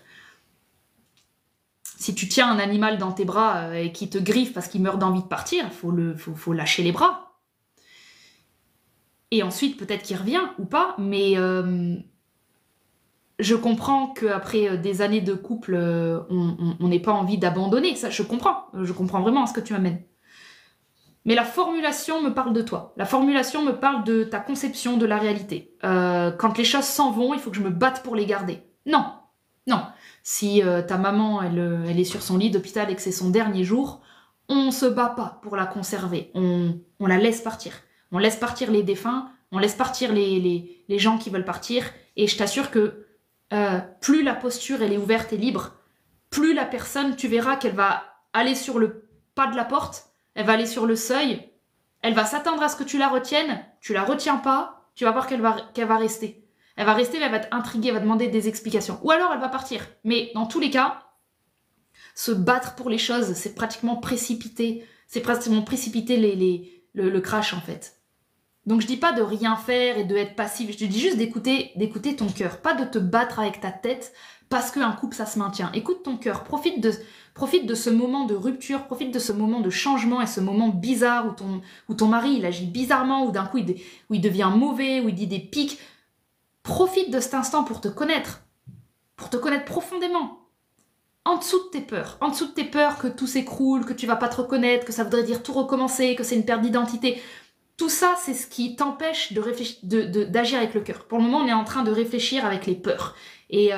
S1: Si tu tiens un animal dans tes bras et qu'il te griffe parce qu'il meurt d'envie de partir, faut lâcher les bras. Et ensuite, peut-être qu'il revient ou pas, mais... je comprends qu'après des années de couple, on n'ait pas envie d'abandonner. Ça, je comprends vraiment ce que tu m'amènes. Mais la formulation me parle de toi. La formulation me parle de ta conception de la réalité. Quand les choses s'en vont, il faut que je me batte pour les garder. Non, non. Si ta maman, elle est sur son lit d'hôpital et que c'est son dernier jour, on se bat pas pour la conserver. On la laisse partir. On laisse partir les défunts, on laisse partir les gens qui veulent partir. Et je t'assure que plus la posture elle est ouverte et libre, plus la personne, tu verras qu'elle va aller sur le pas de la porte, elle va aller sur le seuil, elle va s'attendre à ce que tu la retiennes, tu la retiens pas, tu vas voir qu'elle va rester. Elle va rester, mais elle va être intriguée, elle va demander des explications. Ou alors elle va partir. Mais dans tous les cas, se battre pour les choses, c'est pratiquement précipiter le crash en fait. Donc je dis pas de rien faire et de être passif, je te dis juste d'écouter ton cœur, pas de te battre avec ta tête parce qu'un couple ça se maintient. Écoute ton cœur, profite de ce moment de rupture, profite de ce moment de changement et ce moment bizarre où ton mari il agit bizarrement, où d'un coup il devient mauvais, où il dit des pics. Profite de cet instant pour te connaître profondément. en dessous de tes peurs. En dessous de tes peurs que tout s'écroule, que tu vas pas te reconnaître, que ça voudrait dire tout recommencer, que c'est une perte d'identité. Tout ça, c'est ce qui t'empêche d'agir avec le cœur. Pour le moment, on est en train de réfléchir avec les peurs. Et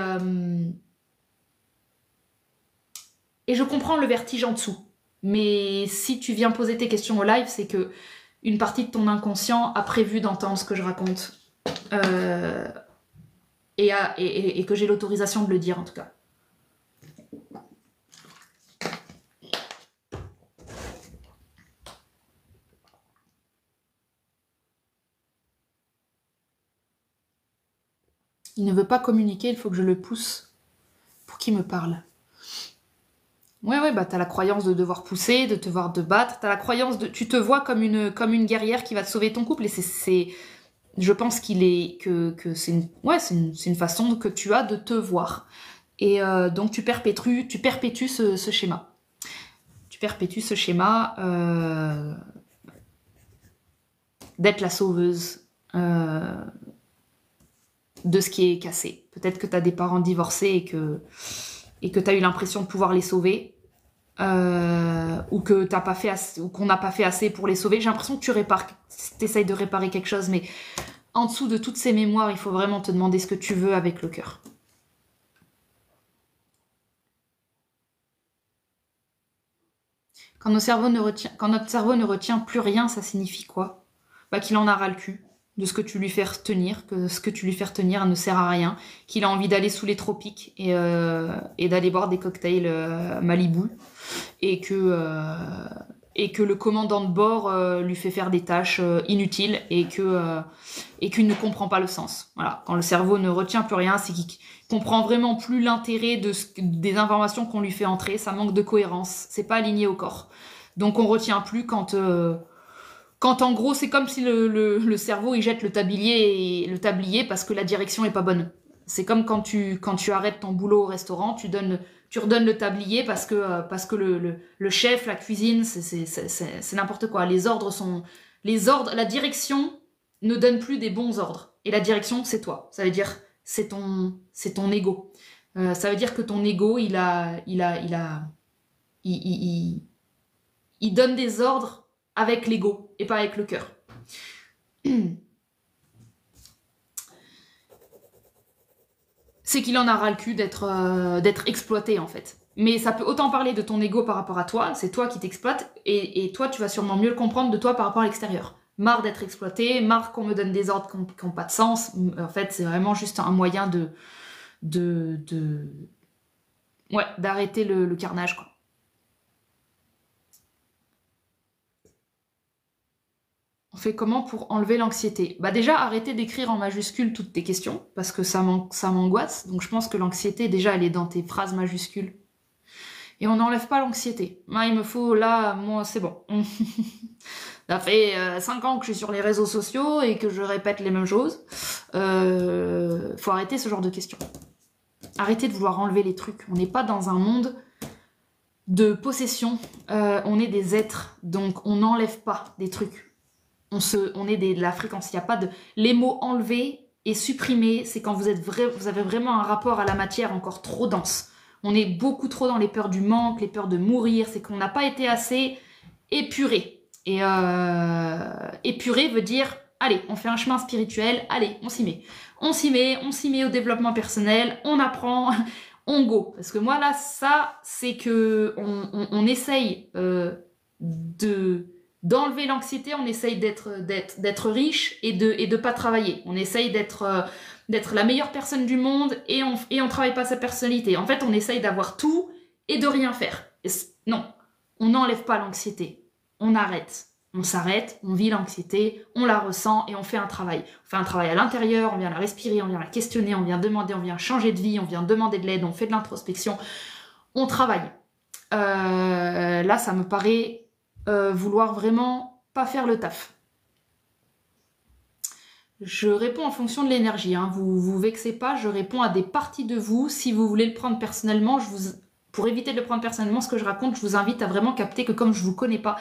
S1: je comprends le vertige en dessous. Mais si tu viens poser tes questions au live, c'est que une partie de ton inconscient a prévu d'entendre ce que je raconte. Et que j'ai l'autorisation de le dire, en tout cas. Il ne veut pas communiquer, il faut que je le pousse pour qu'il me parle. Ouais, bah t'as la croyance de devoir pousser, de te voir te battre, t'as la croyance de... Tu te vois comme une guerrière qui va te sauver ton couple, et je pense que c'est une façon que tu as de te voir. Et donc tu perpétues ce schéma. Tu perpétues ce schéma d'être la sauveuse de ce qui est cassé. Peut-être que tu as des parents divorcés et que tu as eu l'impression de pouvoir les sauver, ou que t'as pas fait assez, ou qu'on n'a pas fait assez pour les sauver. J'ai l'impression que tu essayes de réparer quelque chose, mais en dessous de toutes ces mémoires, il faut vraiment te demander ce que tu veux avec le cœur. Quand notre cerveau ne retient plus rien, ça signifie quoi? Bah, qu'il en a ras le cul de ce que tu lui fais retenir, que ce que tu lui fais retenir ne sert à rien, qu'il a envie d'aller sous les tropiques et d'aller boire des cocktails Malibu, et que le commandant de bord lui fait faire des tâches inutiles et qu'il ne comprend pas le sens. Voilà. Quand le cerveau ne retient plus rien, c'est qu'il comprend vraiment plus l'intérêt des informations qu'on lui fait entrer, ça manque de cohérence, c'est pas aligné au corps. Donc on retient plus quand en gros c'est comme si le cerveau il jette le tablier parce que la direction est pas bonne. C'est comme quand tu arrêtes ton boulot au restaurant, tu redonnes le tablier parce que le chef, la cuisine, c'est n'importe quoi. La direction ne donne plus des bons ordres. Et la direction, c'est toi. Ça veut dire, c'est ton ego. Ça veut dire que ton ego, il donne des ordres avec l'ego et pas avec le cœur. C'est qu'il en a ras le cul d'être exploité, en fait. Mais ça peut autant parler de ton ego par rapport à toi, c'est toi qui t'exploites, et toi, tu vas sûrement mieux le comprendre de toi par rapport à l'extérieur. Marre d'être exploité, marre qu'on me donne des ordres qui n'ont pas de sens. En fait, c'est vraiment juste un moyen d'arrêter le carnage, quoi. On fait comment pour enlever l'anxiété? Bah déjà, arrêtez d'écrire en majuscule toutes tes questions, parce que ça m'angoisse. Donc je pense que l'anxiété, déjà, elle est dans tes phrases majuscules. Et on n'enlève pas l'anxiété. Moi, il me faut, là, moi, c'est bon. Ça fait 5 ans que je suis sur les réseaux sociaux et que je répète les mêmes choses. Faut arrêter ce genre de questions. Arrêtez de vouloir enlever les trucs. On n'est pas dans un monde de possession. On est des êtres, donc on n'enlève pas des trucs. On est de la fréquence. Il n'y a pas de... Les mots enlevés et supprimés, c'est quand vous avez vraiment un rapport à la matière encore trop dense. On est beaucoup trop dans les peurs du manque, les peurs de mourir. C'est qu'on n'a pas été assez épuré. Et épuré veut dire, allez, on fait un chemin spirituel, allez, on s'y met. On s'y met au développement personnel, on apprend, on go. Parce que moi, là, ça, c'est que on essaye d'enlever l'anxiété, on essaye d'être riche et de pas travailler. On essaye d'être la meilleure personne du monde et on travaille pas sa personnalité. En fait, on essaye d'avoir tout et de rien faire. Non, on n'enlève pas l'anxiété. On arrête. On s'arrête, on vit l'anxiété, on la ressent et on fait un travail. On fait un travail à l'intérieur, on vient la respirer, on vient la questionner, on vient demander, on vient changer de vie, on vient demander de l'aide, on fait de l'introspection. On travaille. Là, ça me paraît... vouloir vraiment pas faire le taf. Je réponds en fonction de l'énergie, hein. Vous vexez pas, je réponds à des parties de vous. Si vous voulez le prendre personnellement, pour éviter de le prendre personnellement, ce que je raconte, je vous invite à vraiment capter que comme je vous connais pas,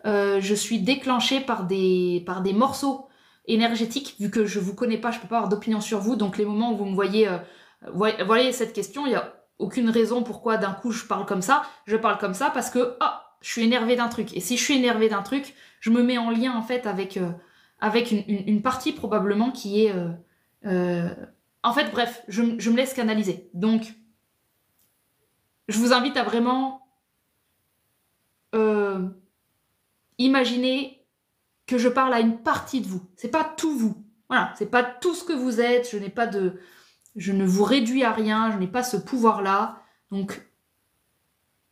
S1: je suis déclenchée par des morceaux énergétiques. Vu que je vous connais pas, je peux pas avoir d'opinion sur vous. Donc les moments où vous me voyez cette question, aucune raison pourquoi d'un coup je parle comme ça. Je parle comme ça parce que je suis énervée d'un truc. Et si je suis énervée d'un truc, je me mets en lien en fait avec une partie probablement qui est... en fait, bref, je me laisse canaliser. Donc, je vous invite à vraiment imaginer que je parle à une partie de vous. C'est pas tout vous. Voilà, c'est pas tout ce que vous êtes. Je ne vous réduis à rien. Je n'ai pas ce pouvoir-là. Donc,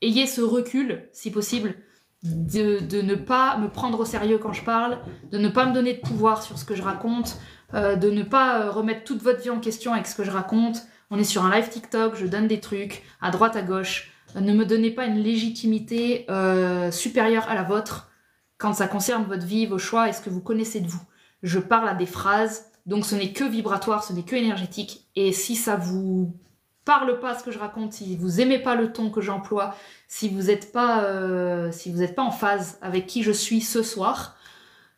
S1: ayez ce recul, si possible, de ne pas me prendre au sérieux quand je parle, de ne pas me donner de pouvoir sur ce que je raconte, de ne pas remettre toute votre vie en question avec ce que je raconte. On est sur un live TikTok, je donne des trucs à droite, à gauche. Ne me donnez pas une légitimité supérieure à la vôtre quand ça concerne votre vie, vos choix et ce que vous connaissez de vous. Je parle à des phrases, donc ce n'est que vibratoire, ce n'est que énergétique. Et si ça vous parle pas ce que je raconte, si vous aimez pas le ton que j'emploie, si vous n'êtes pas en phase avec qui je suis ce soir,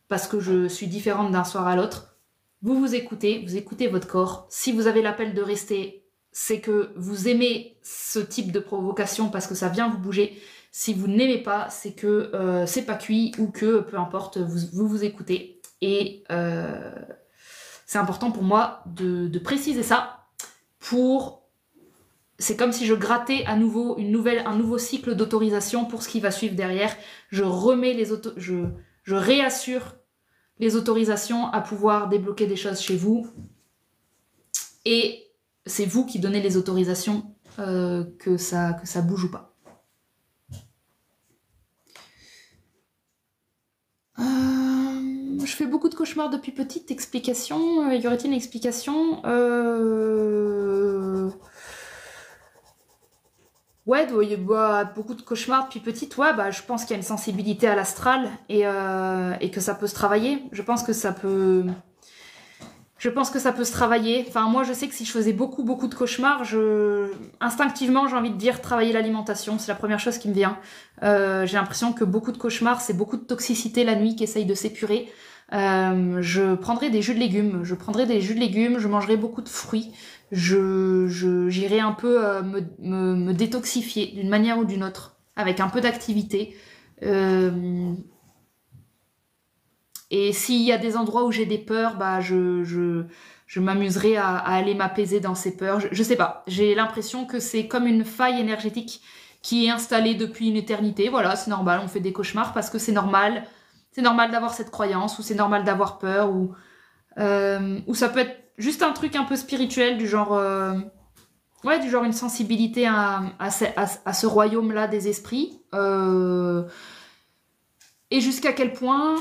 S1: parce que je suis différente d'un soir à l'autre, vous écoutez votre corps. Si vous avez l'appel de rester, c'est que vous aimez ce type de provocation parce que ça vient vous bouger. Si vous n'aimez pas, c'est que c'est pas cuit ou que, peu importe, vous écoutez. Et c'est important pour moi de préciser ça c'est comme si je grattais à nouveau un nouveau cycle d'autorisation pour ce qui va suivre derrière. Je réassure les autorisations à pouvoir débloquer des choses chez vous. Et c'est vous qui donnez les autorisations que ça bouge ou pas. Je fais beaucoup de cauchemars depuis petite. Explication, y aurait-il une explication Ouais, beaucoup de cauchemars depuis petite. Ouais, je pense qu'il y a une sensibilité à l'astral et que ça peut se travailler. Je pense que ça peut se travailler. Enfin, moi, je sais que si je faisais beaucoup de cauchemars, instinctivement, j'ai envie de dire travailler l'alimentation. C'est la première chose qui me vient. J'ai l'impression que beaucoup de cauchemars, c'est beaucoup de toxicité la nuit qui essaye de s'épurer. Je prendrais des jus de légumes. Je mangerais beaucoup de fruits. J'irai un peu me détoxifier d'une manière ou d'une autre, avec un peu d'activité. Et s'il y a des endroits où j'ai des peurs, je m'amuserai à aller m'apaiser dans ces peurs. Je sais pas, j'ai l'impression que c'est comme une faille énergétique qui est installée depuis une éternité. Voilà, c'est normal, on fait des cauchemars parce que c'est normal. C'est normal d'avoir cette croyance, ou c'est normal d'avoir peur, ou ça peut être juste un truc un peu spirituel, du genre une sensibilité à ce royaume-là des esprits. Et jusqu'à quel point,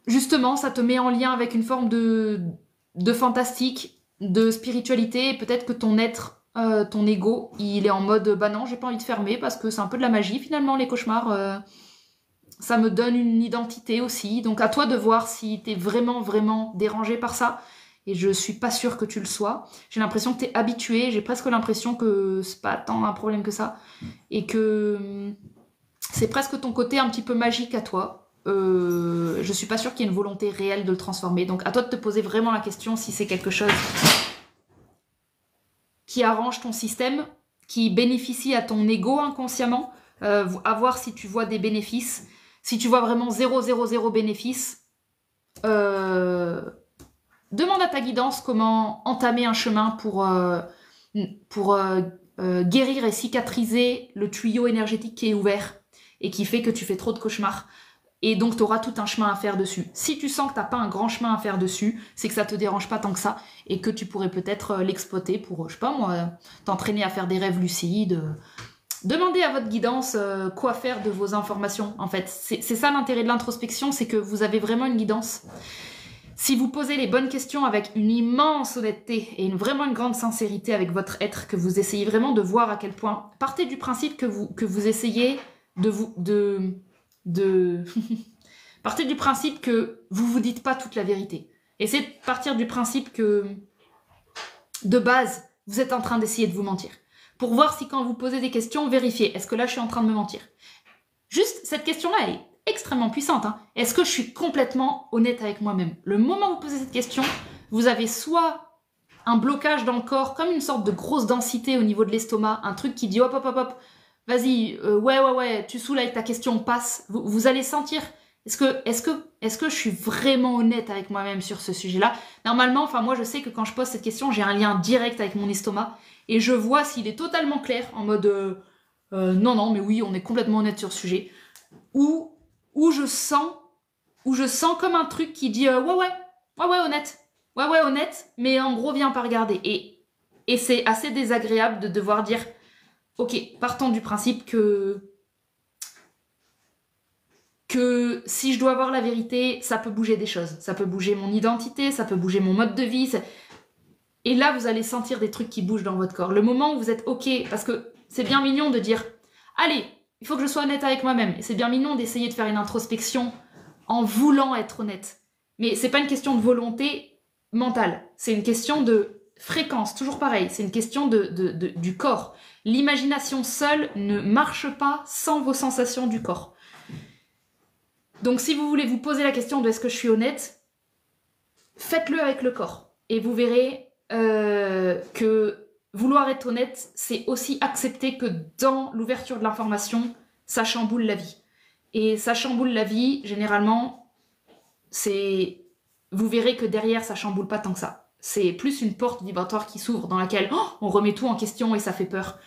S1: justement, ça te met en lien avec une forme de fantastique, de spiritualité. Peut-être que ton être, ton ego, il est en mode non, j'ai pas envie de fermer parce que c'est un peu de la magie finalement, les cauchemars. Ça me donne une identité aussi. Donc à toi de voir si t'es vraiment dérangé par ça. Et je suis pas sûre que tu le sois. J'ai l'impression que t'es habitué. J'ai presque l'impression que c'est pas tant un problème que ça. Et que c'est presque ton côté un petit peu magique à toi. Je suis pas sûre qu'il y ait une volonté réelle de le transformer. Donc à toi de te poser vraiment la question si c'est quelque chose qui arrange ton système, qui bénéficie à ton ego inconsciemment. À voir si tu vois des bénéfices. Si tu vois vraiment 0 bénéfice, demande à ta guidance comment entamer un chemin pour guérir et cicatriser le tuyau énergétique qui est ouvert et qui fait que tu fais trop de cauchemars. Et donc, tu auras tout un chemin à faire dessus. Si tu sens que tu n'as pas un grand chemin à faire dessus, c'est que ça te dérange pas tant que ça et que tu pourrais peut-être l'exploiter pour, je sais pas moi, t'entraîner à faire des rêves lucides. Demandez à votre guidance quoi faire de vos informations, en fait. C'est ça l'intérêt de l'introspection, c'est que vous avez vraiment une guidance. Si vous posez les bonnes questions avec une immense honnêteté et vraiment une grande sincérité avec votre être, que vous essayez vraiment de voir à quel point... Partez du principe que vous essayez partez du principe que vous dites pas toute la vérité. Essayez de partir du principe que, de base, vous êtes en train d'essayer de vous mentir. Pour voir si quand vous posez des questions, vérifiez. Est-ce que là, je suis en train de me mentir? Juste, cette question-là, elle est extrêmement puissante. Hein. Est-ce que je suis complètement honnête avec moi-même? Le moment où vous posez cette question, vous avez soit un blocage dans le corps, comme une sorte de grosse densité au niveau de l'estomac, un truc qui dit hop, hop, hop, hop, vas-y, ouais, tu saoules avec ta question, passe. Vous allez sentir, est-ce que je suis vraiment honnête avec moi-même sur ce sujet-là? Normalement, enfin moi je sais que quand je pose cette question, j'ai un lien direct avec mon estomac, et je vois s'il est totalement clair, en mode non, mais oui, on est complètement honnête sur ce sujet, ou je sens comme un truc qui dit ouais, honnête. Ouais, honnête, mais en gros, viens pas regarder. Et c'est assez désagréable de devoir dire, ok, partons du principe que si je dois avoir la vérité, ça peut bouger des choses. Ça peut bouger mon identité, ça peut bouger mon mode de vie. Et là, vous allez sentir des trucs qui bougent dans votre corps. Le moment où vous êtes ok, parce que c'est bien mignon de dire, allez, il faut que je sois honnête avec moi-même. Et c'est bien mignon d'essayer de faire une introspection en voulant être honnête. Mais c'est pas une question de volonté mentale, c'est une question de fréquence, toujours pareil, c'est une question du corps. L'imagination seule ne marche pas sans vos sensations du corps. Donc si vous voulez vous poser la question de est-ce que je suis honnête, faites-le avec le corps. Et vous verrez que vouloir être honnête, c'est aussi accepter que dans l'ouverture de l'information, ça chamboule la vie. Et ça chamboule la vie, généralement, vous verrez que derrière, ça chamboule pas tant que ça. C'est plus une porte vibratoire qui s'ouvre, dans laquelle on remet tout en question et ça fait peur.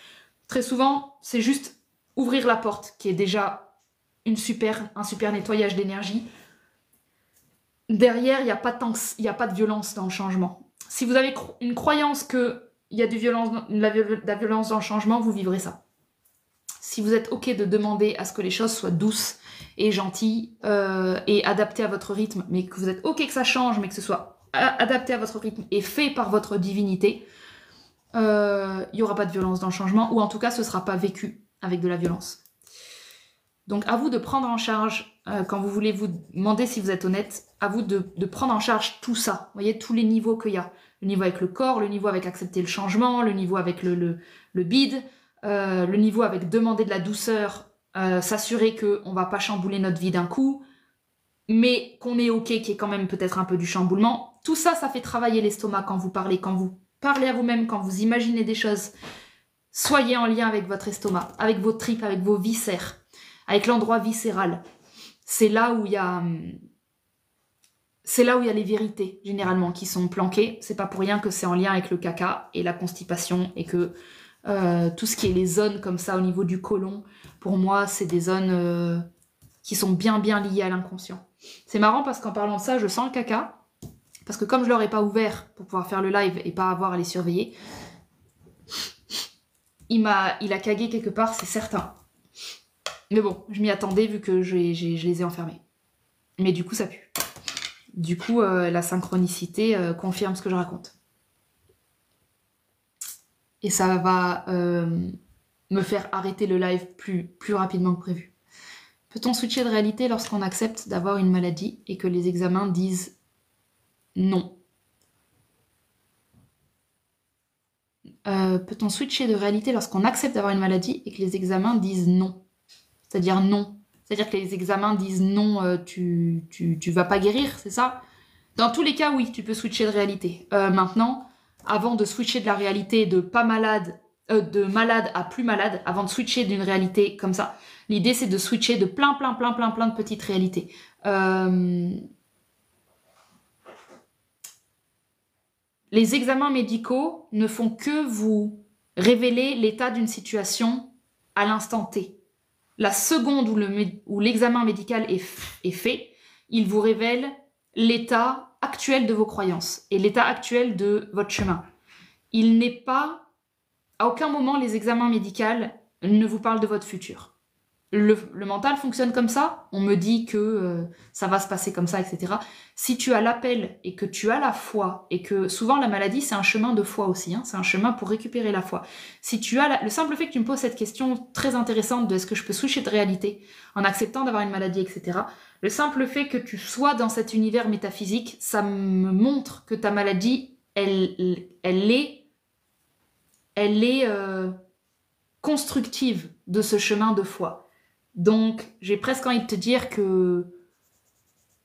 S1: Très souvent, c'est juste ouvrir la porte, qui est déjà un super nettoyage d'énergie. Derrière, il n'y a pas de violence dans le changement. Si vous avez une croyance qu'il y a de la violence dans le changement, vous vivrez ça. Si vous êtes ok de demander à ce que les choses soient douces et gentilles et adaptées à votre rythme, mais que vous êtes ok que ça change, mais que ce soit adapté à votre rythme et fait par votre divinité, il n'y aura pas de violence dans le changement, ou en tout cas ce ne sera pas vécu avec de la violence. Donc à vous de prendre en charge, quand vous voulez vous demander si vous êtes honnête, à vous de prendre en charge tout ça. Vous voyez, tous les niveaux qu'il y a. Le niveau avec le corps, le niveau avec accepter le changement, le niveau avec le bide, le niveau avec demander de la douceur, s'assurer qu'on ne va pas chambouler notre vie d'un coup, mais qu'on est ok, qu'il y ait quand même peut-être un peu du chamboulement. Tout ça, ça fait travailler l'estomac quand vous parlez à vous-même, quand vous imaginez des choses. Soyez en lien avec votre estomac, avec vos tripes, avec vos viscères, avec l'endroit viscéral. C'est là où il y a les vérités, généralement, qui sont planquées. C'est pas pour rien que c'est en lien avec le caca et la constipation, et que tout ce qui est les zones comme ça au niveau du côlon, pour moi, c'est des zones qui sont bien liées à l'inconscient. C'est marrant parce qu'en parlant de ça, je sens le caca, parce que comme je leur ai pas ouvert pour pouvoir faire le live et pas avoir à les surveiller, il a cagué quelque part, c'est certain. Mais bon, je m'y attendais vu que je les ai enfermés. Mais du coup, ça pue. Du coup, la synchronicité confirme ce que je raconte. Et ça va me faire arrêter le live plus rapidement que prévu. Peut-on switcher de réalité lorsqu'on accepte d'avoir une maladie et que les examens disent non? Peut-on switcher de réalité lorsqu'on accepte d'avoir une maladie et que les examens disent non? C'est-à-dire non. C'est-à-dire que les examens disent non, tu vas pas guérir, c'est ça? Dans tous les cas, oui, tu peux switcher de réalité. Maintenant, avant de switcher de la réalité de pas malade, de malade à plus malade, avant de switcher d'une réalité comme ça, l'idée c'est de switcher de plein de petites réalités. Les examens médicaux ne font que vous révéler l'état d'une situation à l'instant T. La seconde où l'examen médical est fait, il vous révèle l'état actuel de vos croyances et l'état actuel de votre chemin. Il n'est pas... À aucun moment, les examens médicaux ne vous parlent de votre futur. Le mental fonctionne comme ça, on me dit que ça va se passer comme ça, etc. Si tu as l'appel et que tu as la foi, et que souvent la maladie c'est un chemin de foi aussi, hein, c'est un chemin pour récupérer la foi. Si tu as le simple fait que tu me poses cette question très intéressante de est-ce que je peux switcher de réalité en acceptant d'avoir une maladie, etc. Le simple fait que tu sois dans cet univers métaphysique, ça me montre que ta maladie, elle est constructive de ce chemin de foi. Donc, j'ai presque envie de te dire que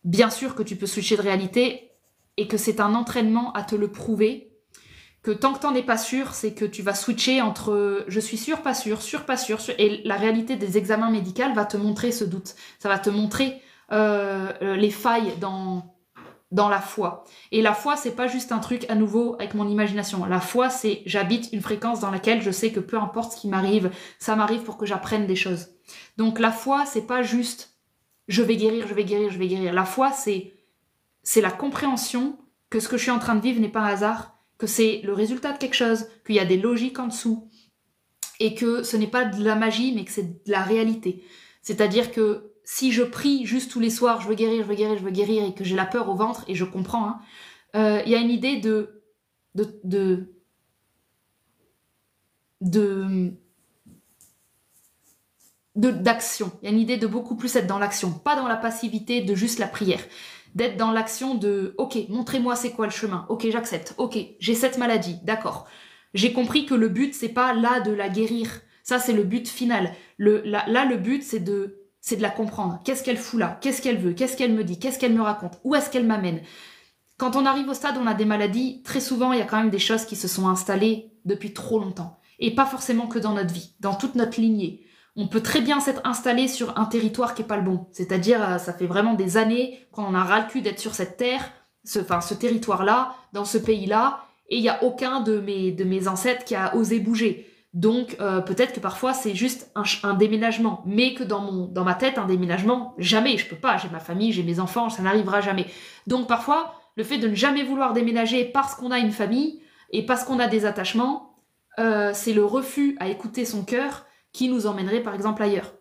S1: bien sûr que tu peux switcher de réalité et que c'est un entraînement à te le prouver, que tant que t'en es pas sûr, c'est que tu vas switcher entre je suis sûr, pas sûr, sûr, pas sûr, et la réalité des examens médicaux va te montrer ce doute. Ça va te montrer les failles dans la foi. Et la foi, c'est pas juste un truc à nouveau avec mon imagination. La foi, c'est j'habite une fréquence dans laquelle je sais que peu importe ce qui m'arrive, ça m'arrive pour que j'apprenne des choses. Donc la foi, c'est pas juste je vais guérir, je vais guérir, je vais guérir. La foi, c'est la compréhension que ce que je suis en train de vivre n'est pas un hasard, que c'est le résultat de quelque chose, qu'il y a des logiques en dessous, et que ce n'est pas de la magie, mais que c'est de la réalité. C'est-à-dire que si je prie juste tous les soirs, je veux guérir, je veux guérir, je veux guérir, et que j'ai la peur au ventre, et je comprends, hein, y a une idée d'action. Il y a une idée de beaucoup plus être dans l'action, pas dans la passivité de juste la prière. D'être dans l'action de « Ok, montrez-moi c'est quoi le chemin. Ok, j'accepte. Ok, j'ai cette maladie. D'accord. J'ai compris que le but, c'est pas là de la guérir. Ça, c'est le but final. Là, le but, c'est de la comprendre. Qu'est-ce qu'elle fout là? Qu'est-ce qu'elle veut? Qu'est-ce qu'elle me dit? Qu'est-ce qu'elle me raconte? Où est-ce qu'elle m'amène? Quand on arrive au stade où on a des maladies, très souvent, il y a quand même des choses qui se sont installées depuis trop longtemps. Et pas forcément que dans notre vie, dans toute notre lignée. On peut très bien s'être installé sur un territoire qui est pas le bon. C'est-à-dire, ça fait vraiment des années qu'on en a ras le cul d'être sur cette terre, ce territoire-là, dans ce pays-là, et il n'y a aucun de mes ancêtres qui a osé bouger. Donc, peut-être que parfois, c'est juste un déménagement. Mais que dans ma tête, un déménagement, jamais, je peux pas. J'ai ma famille, j'ai mes enfants, ça n'arrivera jamais. Donc, parfois, le fait de ne jamais vouloir déménager parce qu'on a une famille et parce qu'on a des attachements, c'est le refus à écouter son cœur qui nous emmènerait par exemple ailleurs.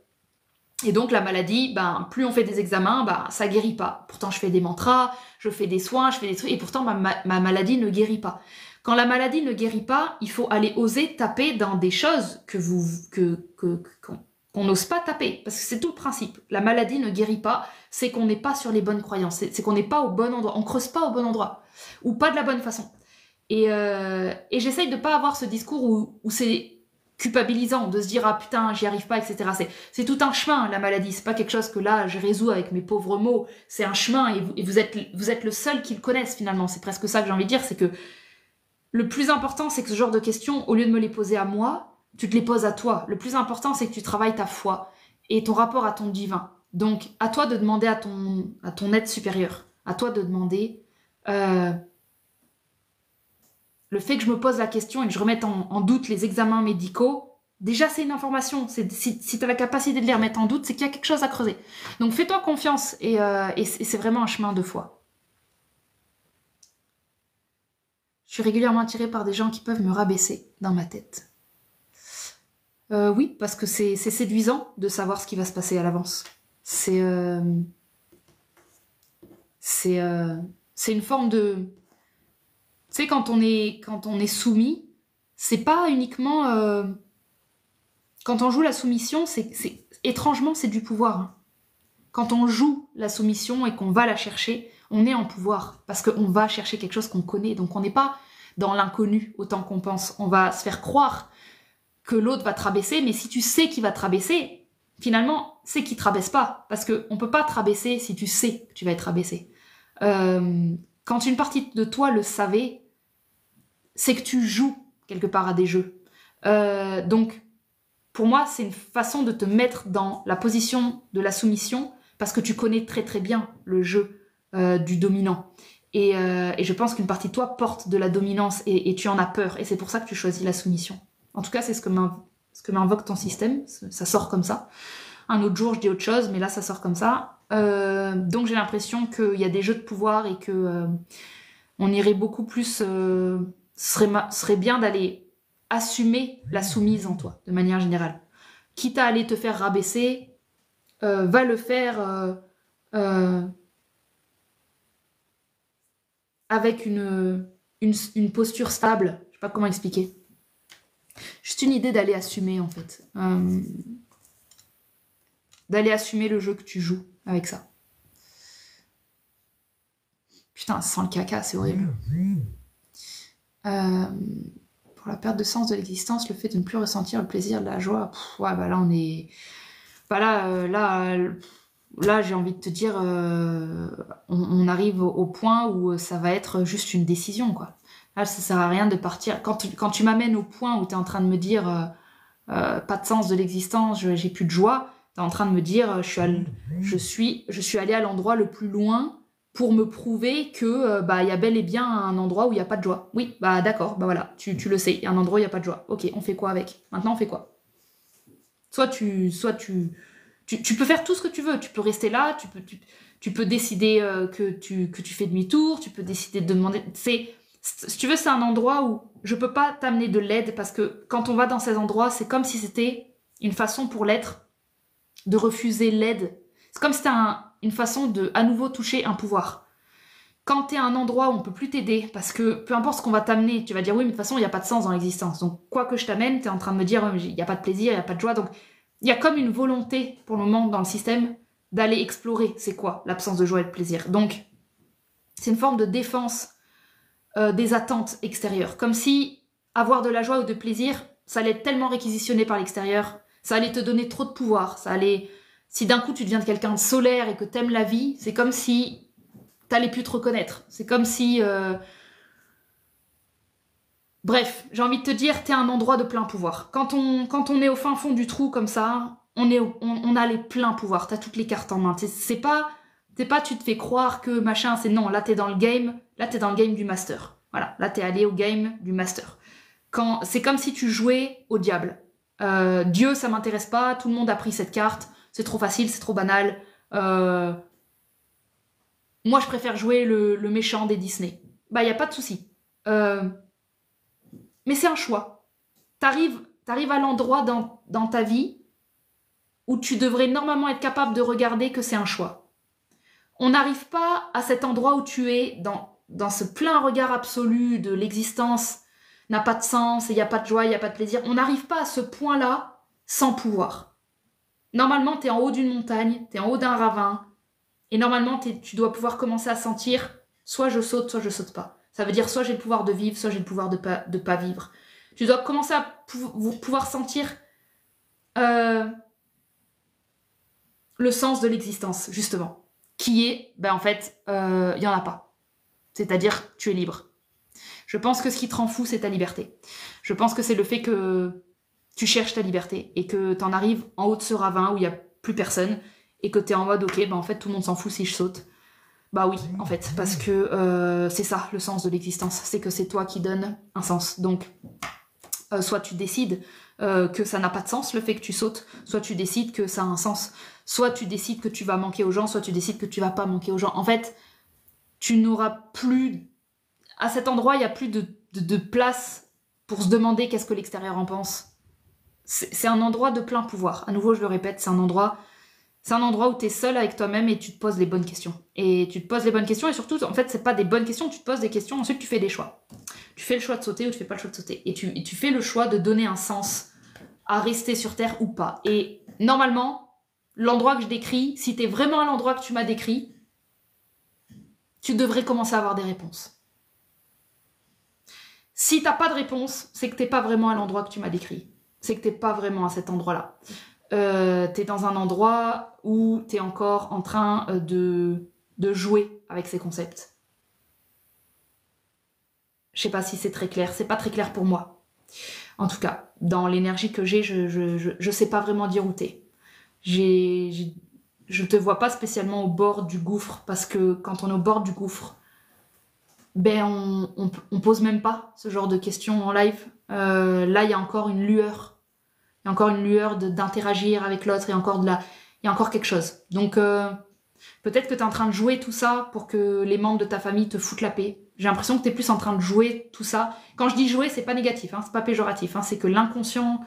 S1: Et donc la maladie, plus on fait des examens, ça guérit pas. Pourtant je fais des mantras, je fais des soins, je fais des trucs, et pourtant ma maladie ne guérit pas. Quand la maladie ne guérit pas, il faut aller oser taper dans des choses qu'on n'ose pas taper, parce que c'est tout le principe. La maladie ne guérit pas, c'est qu'on n'est pas sur les bonnes croyances, c'est qu'on n'est pas au bon endroit, on creuse pas au bon endroit, ou pas de la bonne façon. Et j'essaye de pas avoir ce discours où c'est culpabilisant de se dire ah putain j'y arrive pas, etc. C'est tout un chemin, la maladie, c'est pas quelque chose que là je résous avec mes pauvres mots, c'est un chemin, et vous êtes le seul qui le connaisse finalement. C'est presque ça que j'ai envie de dire, c'est que le plus important, c'est que ce genre de questions, au lieu de me les poser à moi, tu te les poses à toi. Le plus important, c'est que tu travailles ta foi et ton rapport à ton divin. Donc à toi de demander à ton être supérieur, à toi de demander le fait que je me pose la question et que je remette en doute les examens médicaux, déjà c'est une information. Si tu as la capacité de les remettre en doute, c'est qu'il y a quelque chose à creuser. Donc fais-toi confiance et c'est vraiment un chemin de foi. Je suis régulièrement attirée par des gens qui peuvent me rabaisser dans ma tête. Oui, parce que c'est séduisant de savoir ce qui va se passer à l'avance. C'est une forme de... Tu sais, quand on est soumis, c'est pas uniquement... Quand on joue la soumission, étrangement, c'est du pouvoir. Hein. Quand on joue la soumission et qu'on va la chercher, on est en pouvoir. Parce qu'on va chercher quelque chose qu'on connaît. Donc on n'est pas dans l'inconnu autant qu'on pense. On va se faire croire que l'autre va te rabaisser, mais si tu sais qu'il va te rabaisser, finalement, c'est qu'il te rabaisse pas. Parce qu'on peut pas te rabaisser si tu sais que tu vas être rabaissé. Quand une partie de toi le savait, c'est que tu joues quelque part à des jeux. Donc, pour moi, c'est une façon de te mettre dans la position de la soumission parce que tu connais très très bien le jeu du dominant. Et je pense qu'une partie de toi porte de la dominance et tu en as peur. Et c'est pour ça que tu choisis la soumission. En tout cas, c'est ce que m'invoque ton système. Ça sort comme ça. Un autre jour, je dis autre chose, mais là, ça sort comme ça. Donc, j'ai l'impression qu'il y a des jeux de pouvoir et que on irait beaucoup plus... serait bien d'aller assumer la soumise en toi, de manière générale. Quitte à aller te faire rabaisser, va le faire avec une posture stable. Je sais pas comment expliquer. Juste une idée d'aller assumer, en fait. D'aller assumer le jeu que tu joues avec ça. Putain, ça sent le caca, c'est horrible. Pour la perte de sens de l'existence, le fait de ne plus ressentir le plaisir, la joie, ouais, là on est... là j'ai envie de te dire, on arrive au point où ça va être juste une décision, quoi. Ah, ça sert à rien de partir. Quand tu m'amènes au point où tu es en train de me dire pas de sens de l'existence, j'ai plus de joie, tu es en train de me dire je suis allée à l'endroit le plus loin pour me prouver que bah il y a bel et bien un endroit où il n'y a pas de joie. Oui, bah d'accord, bah voilà, tu le sais, il y a un endroit où il n'y a pas de joie. Ok, on fait quoi avec? Maintenant, on fait quoi? Tu peux faire tout ce que tu veux. Tu peux rester là, tu peux décider que tu fais demi-tour, tu peux décider de demander... Si tu veux, c'est un endroit où je peux pas t'amener de l'aide parce que quand on va dans ces endroits, c'est comme si c'était une façon pour l'être de refuser l'aide. C'est comme si c'était une façon de à nouveau toucher un pouvoir. Quand tu es à un endroit où on peut plus t'aider, parce que peu importe ce qu'on va t'amener, tu vas dire oui, mais de toute façon, il n'y a pas de sens dans l'existence. Donc, quoi que je t'amène, tu es en train de me dire il n'y a pas de plaisir, il n'y a pas de joie. Donc, il y a comme une volonté pour le moment dans le système d'aller explorer c'est quoi l'absence de joie et de plaisir. Donc, c'est une forme de défense des attentes extérieures. Comme si avoir de la joie ou de plaisir, ça allait être tellement réquisitionné par l'extérieur, ça allait te donner trop de pouvoir, ça allait... Si d'un coup tu deviens quelqu'un de solaire et que t'aimes la vie, c'est comme si t'allais plus te reconnaître. C'est comme si... Bref, j'ai envie de te dire, t'es un endroit de plein pouvoir. Quand on est au fin fond du trou comme ça, on a les pleins pouvoirs, t'as toutes les cartes en main. C'est pas tu te fais croire que machin, c'est non, là t'es dans le game du master. Voilà, là t'es allé au game du master. C'est comme si tu jouais au diable. Dieu, ça m'intéresse pas, tout le monde a pris cette carte, c'est trop facile, c'est trop banal. Moi, je préfère jouer le méchant des Disney. Bah, y a pas de souci. Mais c'est un choix. T'arrives à l'endroit dans ta vie où tu devrais normalement être capable de regarder que c'est un choix. On n'arrive pas à cet endroit où tu es dans ce plein regard absolu de l'existence n'a pas de sens, il n'y a pas de joie, il n'y a pas de plaisir. On n'arrive pas à ce point-là sans pouvoir. Normalement, tu es en haut d'une montagne, tu es en haut d'un ravin, et normalement, tu dois pouvoir commencer à sentir soit je saute pas. Ça veut dire soit j'ai le pouvoir de vivre, soit j'ai le pouvoir de pas vivre. Tu dois commencer à pouvoir sentir le sens de l'existence, justement. Qui est, ben en fait, il n'y en a pas. C'est-à-dire, tu es libre. Je pense que ce qui te rend fou, c'est ta liberté. Je pense que c'est le fait que tu cherches ta liberté et que tu en arrives en haut de ce ravin où il n'y a plus personne et que tu es en mode, ok, ben en fait, tout le monde s'en fout si je saute. Bah oui, en fait, parce que c'est ça, le sens de l'existence. C'est que c'est toi qui donnes un sens. Donc, soit tu décides que ça n'a pas de sens, le fait que tu sautes, soit tu décides que ça a un sens, soit tu décides que tu vas manquer aux gens, soit tu décides que tu vas pas manquer aux gens. En fait, tu n'auras plus... À cet endroit, il n'y a plus de place pour se demander qu'est-ce que l'extérieur en pense. C'est un endroit de plein pouvoir. À nouveau, je le répète, c'est un endroit où tu es seul avec toi-même et tu te poses les bonnes questions. Et tu te poses les bonnes questions et surtout, en fait, c'est pas des bonnes questions, tu te poses des questions, ensuite tu fais des choix. Tu fais le choix de sauter ou tu fais pas le choix de sauter. Et tu fais le choix de donner un sens à rester sur Terre ou pas. Et normalement, l'endroit que je décris, si t'es vraiment à l'endroit que tu m'as décrit, tu devrais commencer à avoir des réponses. Si t'as pas de réponse, c'est que t'es pas vraiment à l'endroit que tu m'as décrit. C'est que t'es pas vraiment à cet endroit-là. T'es dans un endroit où t'es encore en train de jouer avec ces concepts. Je sais pas si c'est très clair, c'est pas très clair pour moi. En tout cas, dans l'énergie que j'ai, je sais pas vraiment dire où t'es. Je te vois pas spécialement au bord du gouffre, parce que quand on est au bord du gouffre, ben on pose même pas ce genre de questions en live. Là, il y a encore une lueur. Il y a encore une lueur d'interagir avec l'autre, il y a encore quelque chose. Donc, peut-être que tu es en train de jouer tout ça pour que les membres de ta famille te foutent la paix. J'ai l'impression que tu es plus en train de jouer tout ça. Quand je dis jouer, c'est pas négatif, hein, c'est pas péjoratif. Hein, c'est que l'inconscient,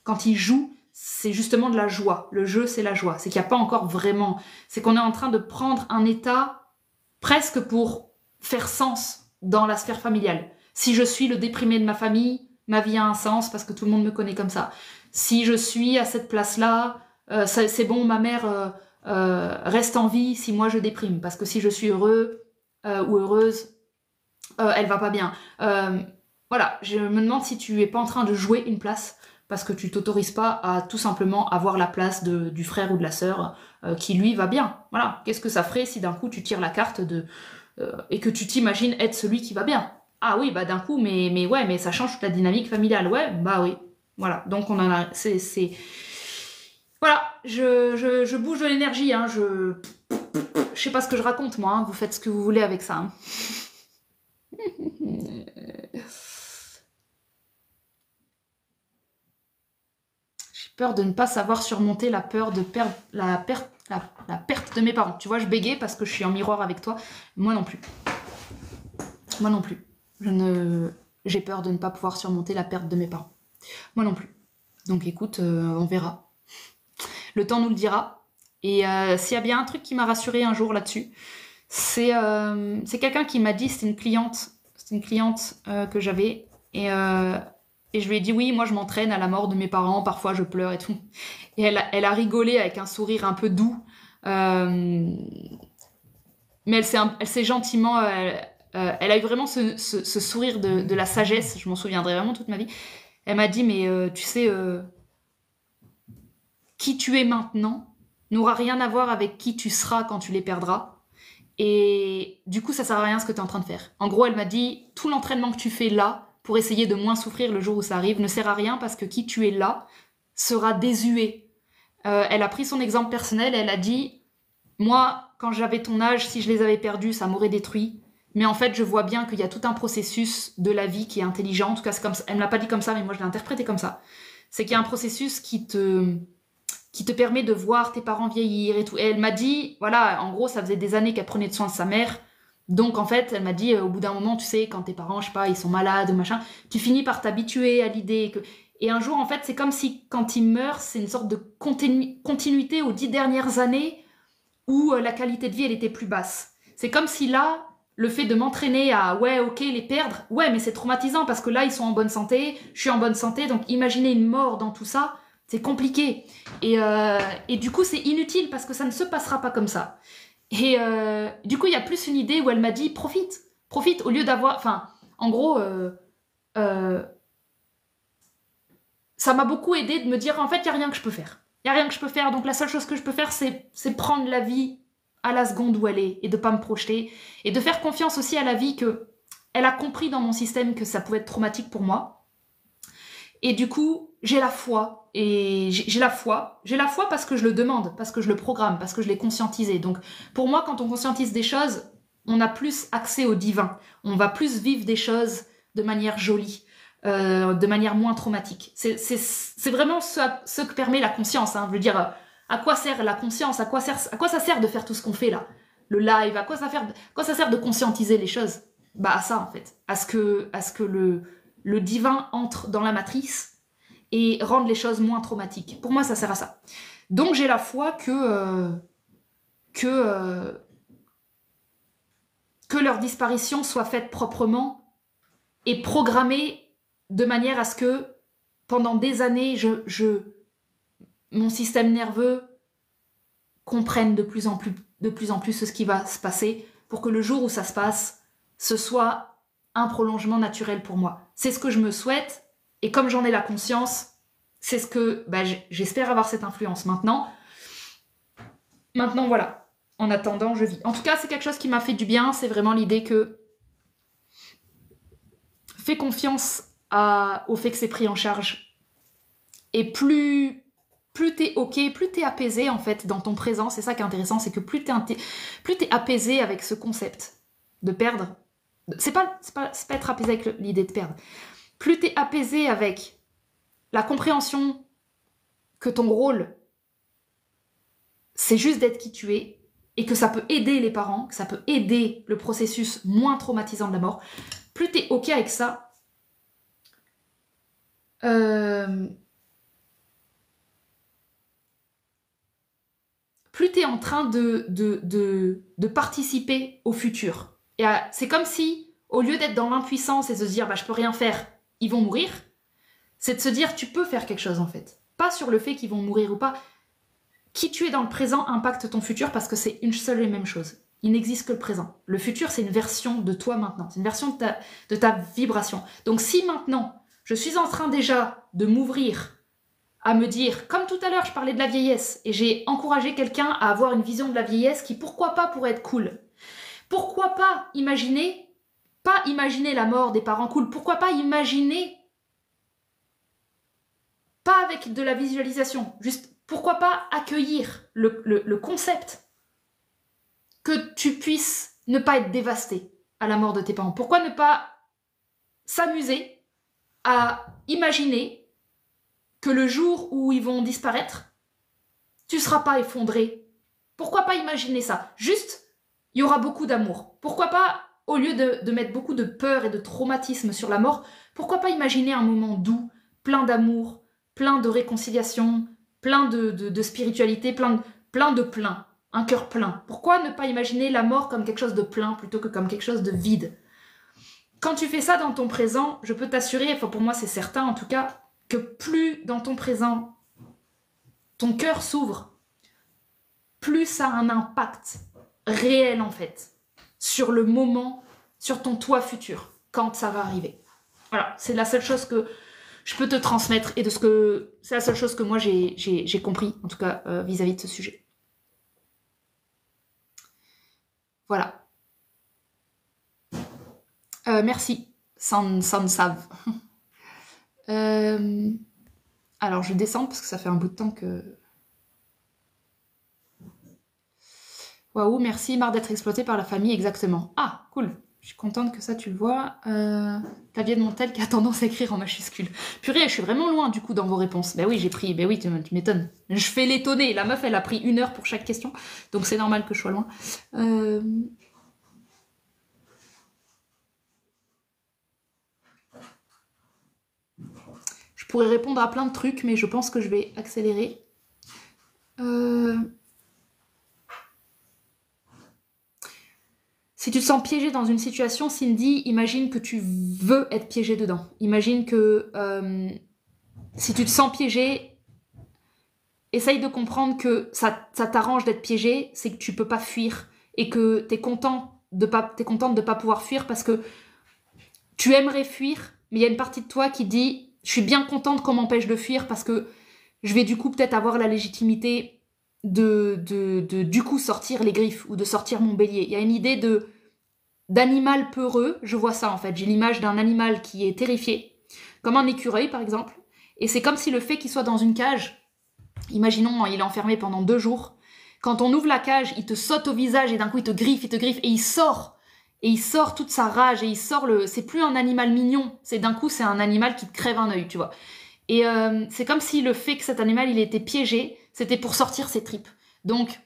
S1: quand il joue, c'est justement de la joie. Le jeu, c'est la joie. C'est qu'il n'y a pas encore vraiment... C'est qu'on est en train de prendre un état presque pour faire sens dans la sphère familiale. Si je suis le déprimé de ma famille, ma vie a un sens parce que tout le monde me connaît comme ça. Si je suis à cette place-là, c'est bon, ma mère reste en vie si moi je déprime. Parce que si je suis heureux ou heureuse, elle va pas bien. Voilà, je me demande si tu es pas en train de jouer une place parce que tu t'autorises pas à tout simplement avoir la place du frère ou de la sœur qui lui va bien. Voilà, qu'est-ce que ça ferait si d'un coup tu tires la carte et que tu t'imagines être celui qui va bien? Ah oui, bah d'un coup, mais ouais, mais ça change toute la dynamique familiale. Ouais, bah oui. Voilà, donc on en a... Voilà, je bouge de l'énergie, hein, je sais pas ce que je raconte, moi, hein, vous faites ce que vous voulez avec ça. Hein. J'ai peur de ne pas savoir surmonter la peur de perdre la perte de mes parents. Tu vois, je bégaye parce que je suis en miroir avec toi. Moi non plus. Moi non plus. J'ai peur de ne pas pouvoir surmonter la perte de mes parents. Moi non plus. Donc écoute, on verra. Le temps nous le dira. Et s'il y a bien un truc qui m'a rassurée un jour là-dessus, c'est quelqu'un qui m'a dit, c'était une cliente que j'avais, et je lui ai dit oui, moi je m'entraîne à la mort de mes parents, parfois je pleure et tout. Et elle a rigolé avec un sourire un peu doux, mais elle s'est gentiment... elle a eu vraiment ce sourire de la sagesse, je m'en souviendrai vraiment toute ma vie. Elle m'a dit, mais tu sais, qui tu es maintenant n'aura rien à voir avec qui tu seras quand tu les perdras. Et du coup, ça sert à rien ce que tu es en train de faire. En gros, elle m'a dit, tout l'entraînement que tu fais là, pour essayer de moins souffrir le jour où ça arrive, ne sert à rien parce que qui tu es là sera désuet. Elle a pris son exemple personnel, elle a dit, moi, quand j'avais ton âge, si je les avais perdus, ça m'aurait détruit. Mais en fait, je vois bien qu'il y a tout un processus de la vie qui est intelligent. En tout cas, c'est comme ça. Elle me l'a pas dit comme ça, mais moi, je l'ai interprété comme ça. C'est qu'il y a un processus qui te permet de voir tes parents vieillir et tout. Et elle m'a dit, voilà, en gros, ça faisait des années qu'elle prenait soin de sa mère. Donc, en fait, elle m'a dit, au bout d'un moment, tu sais, quand tes parents, je sais pas, ils sont malades ou machin, tu finis par t'habituer à l'idée que... Et un jour, en fait, c'est comme si, quand ils meurent, c'est une sorte de continuité aux 10 dernières années où la qualité de vie, elle était plus basse. C'est comme si là, le fait de m'entraîner à, ouais, ok, les perdre, ouais, mais c'est traumatisant parce que là, ils sont en bonne santé, je suis en bonne santé, donc imaginer une mort dans tout ça, c'est compliqué. Et du coup, c'est inutile parce que ça ne se passera pas comme ça. Et du coup, il y a plus une idée où elle m'a dit, profite, au lieu d'avoir... Enfin, en gros, ça m'a beaucoup aidé de me dire, en fait, il n'y a rien que je peux faire. Il n'y a rien que je peux faire, donc la seule chose que je peux faire, c'est prendre la vie à la seconde où elle est, et de pas me projeter, et de faire confiance aussi à la vie que elle a compris dans mon système que ça pouvait être traumatique pour moi. Et du coup, j'ai la foi, et j'ai la foi parce que je le demande, parce que je le programme, parce que je l'ai conscientisé. Donc, pour moi, quand on conscientise des choses, on a plus accès au divin. On va plus vivre des choses de manière jolie. De manière moins traumatique. C'est vraiment ce que permet la conscience. Hein. Je veux dire, à quoi sert la conscience, à quoi ça sert de faire tout ce qu'on fait là? Le live, à quoi ça sert de conscientiser les choses? Bah à ça en fait. À ce que le divin entre dans la matrice et rende les choses moins traumatiques. Pour moi, ça sert à ça. Donc j'ai la foi que leur disparition soit faite proprement et programmée de manière à ce que pendant des années, mon système nerveux comprenne de plus en plus ce qui va se passer pour que le jour où ça se passe, ce soit un prolongement naturel pour moi. C'est ce que je me souhaite et comme j'en ai la conscience, c'est ce que j'espère avoir cette influence maintenant. Maintenant, voilà. En attendant, je vis. En tout cas, c'est quelque chose qui m'a fait du bien. C'est vraiment l'idée que fais confiance au fait que c'est pris en charge. Et plus t'es ok, plus t'es apaisé en fait dans ton présent. C'est ça qui est intéressant, c'est que plus t'es apaisé avec ce concept de perdre. C'est pas être apaisé avec l'idée de perdre. Plus t'es apaisé avec la compréhension que ton rôle, c'est juste d'être qui tu es et que ça peut aider les parents, que ça peut aider le processus moins traumatisant de la mort. Plus t'es ok avec ça, plus tu es en train de participer au futur. Et c'est comme si, au lieu d'être dans l'impuissance et de se dire je peux rien faire, ils vont mourir, c'est de se dire tu peux faire quelque chose en fait. Pas sur le fait qu'ils vont mourir ou pas. Qui tu es dans le présent impacte ton futur parce que c'est une seule et même chose. Il n'existe que le présent. Le futur, c'est une version de toi maintenant. C'est une version de ta vibration. Donc si maintenant, je suis en train déjà de m'ouvrir à me dire, comme tout à l'heure, je parlais de la vieillesse, et j'ai encouragé quelqu'un à avoir une vision de la vieillesse qui, pourquoi pas, pourrait être cool. Pourquoi pas imaginer pas imaginer la mort des parents cool, pourquoi pas imaginer, pas avec de la visualisation, juste pourquoi pas accueillir le concept que tu puisses ne pas être dévasté à la mort de tes parents. Pourquoi ne pas s'amuser à imaginer que le jour où ils vont disparaître, tu ne seras pas effondré. Pourquoi pas imaginer ça? Juste, il y aura beaucoup d'amour. Pourquoi pas, au lieu de mettre beaucoup de peur et de traumatisme sur la mort, pourquoi pas imaginer un moment doux, plein d'amour, plein de réconciliation, plein de spiritualité, plein de plein, un cœur plein. Pourquoi ne pas imaginer la mort comme quelque chose de plein plutôt que comme quelque chose de vide? Quand tu fais ça dans ton présent, je peux t'assurer, enfin pour moi c'est certain en tout cas, que plus dans ton présent, ton cœur s'ouvre, plus ça a un impact réel en fait, sur le moment, sur ton toi futur, quand ça va arriver. Voilà, c'est la seule chose que je peux te transmettre et c'est la seule chose que moi j'ai compris, en tout cas vis-à-vis de ce sujet. Voilà. Merci, sans save. Alors je descends parce que ça fait un bout de temps que... Waouh, merci, marre d'être exploité par la famille, exactement. Ah, cool. Je suis contente que ça tu le vois. Clavier de Montel qui a tendance à écrire en majuscule. Purée, je suis vraiment loin du coup dans vos réponses. Ben oui, j'ai pris, ben oui, tu m'étonnes. Je fais l'étonner. La meuf, elle a pris 1 heure pour chaque question, donc c'est normal que je sois loin. Je pourrais répondre à plein de trucs, mais je pense que je vais accélérer. Si tu te sens piégé dans une situation, Cindy, imagine que tu veux être piégé dedans. Imagine que si tu te sens piégé, essaye de comprendre que ça t'arrange d'être piégé, c'est que tu peux pas fuir et que t'es contente de pas pouvoir fuir parce que tu aimerais fuir, mais il y a une partie de toi qui dit je suis bien contente qu'on m'empêche de fuir parce que je vais du coup peut-être avoir la légitimité de du coup sortir les griffes ou de sortir mon bélier. Il y a une idée d'animal peureux, je vois ça en fait, j'ai l'image d'un animal qui est terrifié, comme un écureuil par exemple, et c'est comme si le fait qu'il soit dans une cage, imaginons il est enfermé pendant 2 jours, quand on ouvre la cage, il te saute au visage et d'un coup il te griffe et il sort toute sa rage et il sort c'est plus un animal mignon, d'un coup c'est un animal qui te crève un œil, tu vois. Et c'est comme si le fait que cet animal il était piégé, c'était pour sortir ses tripes. Donc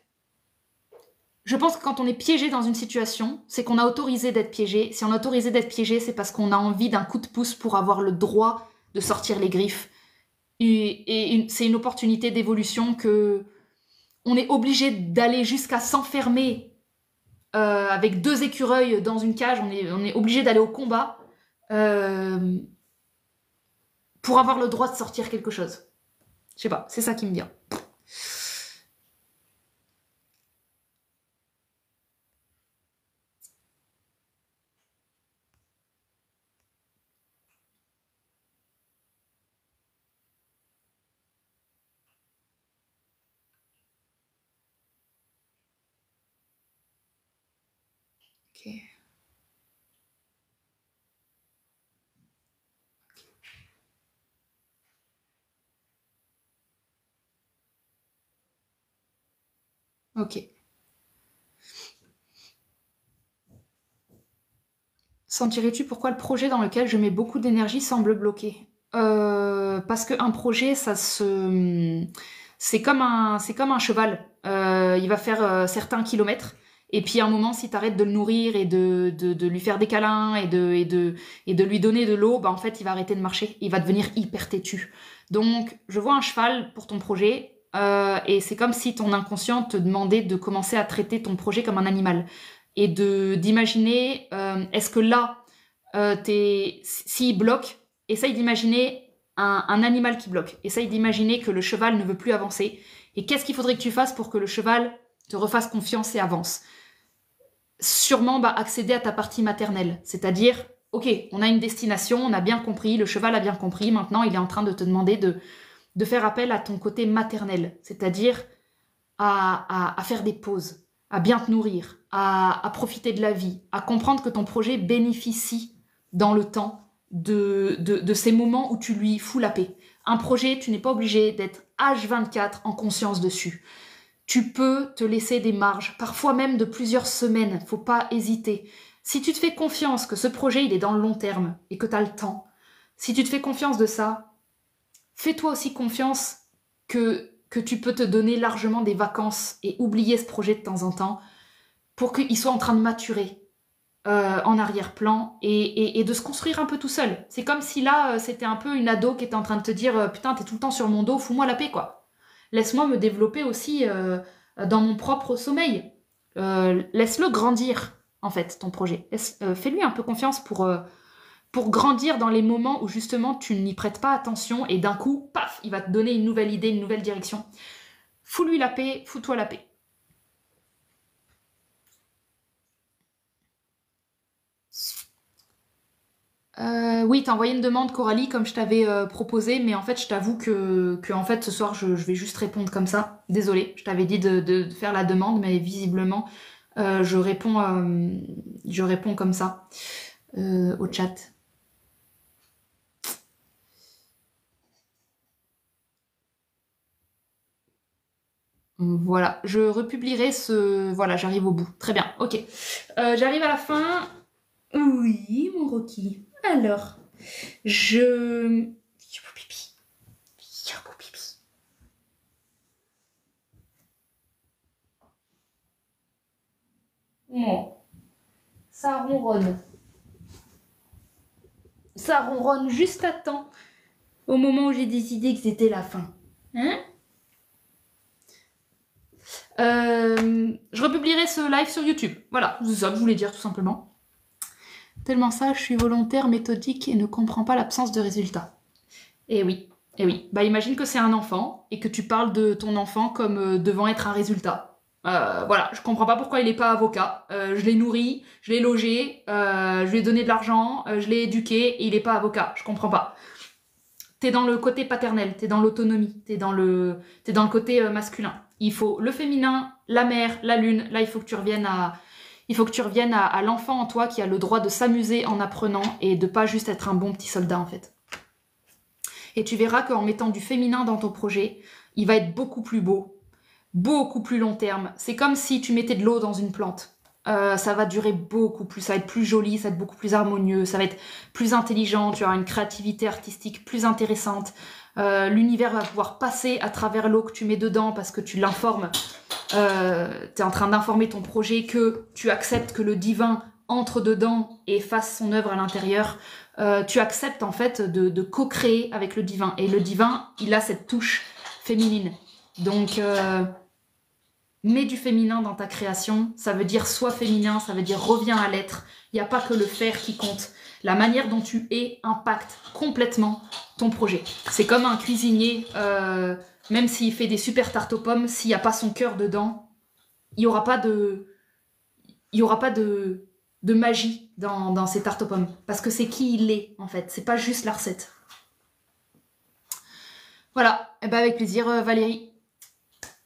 S1: je pense que quand on est piégé dans une situation, c'est qu'on a autorisé d'être piégé. Si on a autorisé d'être piégé, c'est parce qu'on a envie d'un coup de pouce pour avoir le droit de sortir les griffes. Et c'est une opportunité d'évolution que on est obligé d'aller jusqu'à s'enfermer avec 2 écureuils dans une cage. On est obligé d'aller au combat pour avoir le droit de sortir quelque chose. Je sais pas, c'est ça qui me vient. Ok. Ok. Sentirais-tu pourquoi le projet dans lequel je mets beaucoup d'énergie semble bloqué? Parce qu'un projet, c'est comme un cheval. Il va faire certains kilomètres. Et puis à un moment, si tu arrêtes de le nourrir et de lui faire des câlins et de lui donner de l'eau, bah en fait, il va arrêter de marcher. Il va devenir hyper têtu. Donc, je vois un cheval pour ton projet. Et c'est comme si ton inconscient te demandait de commencer à traiter ton projet comme un animal. Et d'imaginer, est-ce que là, s'il bloque, essaye d'imaginer un animal qui bloque. Essaye d'imaginer que le cheval ne veut plus avancer. Et qu'est-ce qu'il faudrait que tu fasses pour que le cheval te refasse confiance et avance? Sûrement accéder à ta partie maternelle. C'est-à-dire, ok, on a une destination, on a bien compris, le cheval a bien compris, maintenant il est en train de te demander de faire appel à ton côté maternel. C'est-à-dire à faire des pauses, à bien te nourrir, à profiter de la vie, à comprendre que ton projet bénéficie dans le temps de ces moments où tu lui fous la paix. Un projet, tu n'es pas obligé d'être H24 en conscience dessus. Tu peux te laisser des marges, parfois même de plusieurs semaines, faut pas hésiter. Si tu te fais confiance que ce projet il est dans le long terme et que tu as le temps, si tu te fais confiance de ça, fais-toi aussi confiance que tu peux te donner largement des vacances et oublier ce projet de temps en temps pour qu'il soit en train de maturer en arrière-plan et de se construire un peu tout seul. C'est comme si là, c'était un peu une ado qui était en train de te dire putain, t'es tout le temps sur mon dos, fous-moi la paix, quoi. Laisse-moi me développer aussi dans mon propre sommeil. Laisse-le grandir, en fait, ton projet. Fais-lui un peu confiance pour grandir dans les moments où justement tu n'y prêtes pas attention et d'un coup, paf, il va te donner une nouvelle idée, une nouvelle direction. Fous-lui la paix, fous-toi la paix. Oui, t'as envoyé une demande, Coralie, comme je t'avais proposé, mais en fait, je t'avoue que en fait, ce soir, je vais juste répondre comme ça. Désolée, je t'avais dit de faire la demande, mais visiblement, je réponds comme ça au chat. Voilà, je republierai ce... Voilà, j'arrive au bout. Très bien, ok. J'arrive à la fin. Oui, mon Rocky. Alors, je... pipi. Pipi. Bon, ça ronronne. Ça ronronne juste à temps, au moment où j'ai décidé que c'était la fin. Hein? Je republierai ce live sur YouTube. Voilà, c'est ça que je voulais dire tout simplement. Tellement ça, je suis volontaire, méthodique et ne comprends pas l'absence de résultats. Eh oui, eh oui. Bah imagine que c'est un enfant et que tu parles de ton enfant comme devant être un résultat. Voilà, je comprends pas pourquoi il est pas avocat. Je l'ai nourri, je l'ai logé, je lui ai donné de l'argent, je l'ai éduqué et il est pas avocat. Je comprends pas. T'es dans le côté paternel, t'es dans l'autonomie, t'es dans le côté masculin. Il faut le féminin, la mère, la lune. Là, il faut que tu reviennes à l'enfant en toi qui a le droit de s'amuser en apprenant et de pas juste être un bon petit soldat en fait. Et tu verras qu'en mettant du féminin dans ton projet, il va être beaucoup plus beau, beaucoup plus long terme. C'est comme si tu mettais de l'eau dans une plante. Ça va durer beaucoup plus, ça va être plus joli, ça va être beaucoup plus harmonieux, ça va être plus intelligent, tu auras une créativité artistique plus intéressante. L'univers va pouvoir passer à travers l'eau que tu mets dedans parce que tu l'informes. Tu es en train d'informer ton projet que tu acceptes que le divin entre dedans et fasse son œuvre à l'intérieur. Tu acceptes en fait de co-créer avec le divin. Et le divin, il a cette touche féminine. Donc, mets du féminin dans ta création. Ça veut dire sois féminin, ça veut dire reviens à l'être. Il n'y a pas que le faire qui compte. La manière dont tu es impacte complètement ton projet. C'est comme un cuisinier, même s'il fait des super tartes aux pommes, s'il n'y a pas son cœur dedans, il n'y aura pas de magie dans ces tartes aux pommes. Parce que c'est qui il est, en fait. C'est pas juste la recette. Voilà. Et ben avec plaisir, Valérie.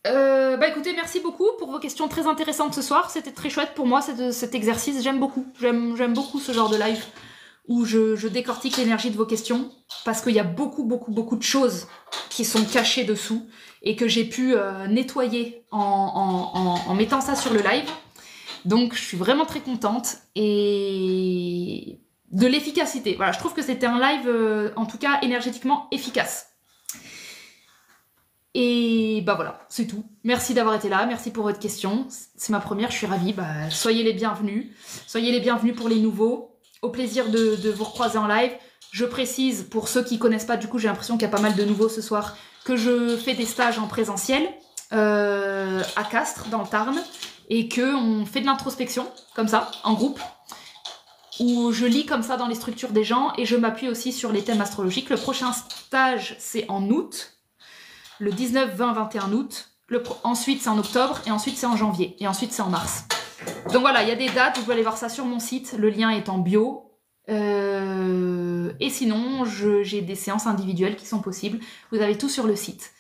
S1: Bah écoutez, merci beaucoup pour vos questions très intéressantes ce soir. C'était très chouette pour moi cet exercice. J'aime beaucoup. J'aime beaucoup ce genre de live où je décortique l'énergie de vos questions parce qu'il y a beaucoup de choses qui sont cachées dessous et que j'ai pu nettoyer en mettant ça sur le live. Donc je suis vraiment très contente et de l'efficacité. Voilà, je trouve que c'était un live en tout cas énergétiquement efficace. Et bah voilà, c'est tout. Merci d'avoir été là, merci pour votre question. C'est ma première, je suis ravie. Bah, soyez les bienvenus. Soyez les bienvenus pour les nouveaux. Au plaisir de vous recroiser en live. Je précise, pour ceux qui connaissent pas, du coup j'ai l'impression qu'il y a pas mal de nouveaux ce soir, que je fais des stages en présentiel à Castres, dans le Tarn, et qu'on fait de l'introspection, comme ça, en groupe, où je lis comme ça dans les structures des gens, et je m'appuie aussi sur les thèmes astrologiques. Le prochain stage, c'est en août. Le 19, 20, 21 août, ensuite c'est en octobre, et ensuite c'est en janvier, et ensuite c'est en mars. Donc voilà, il y a des dates, vous pouvez aller voir ça sur mon site, le lien est en bio. Et sinon, j'ai des séances individuelles qui sont possibles, vous avez tout sur le site.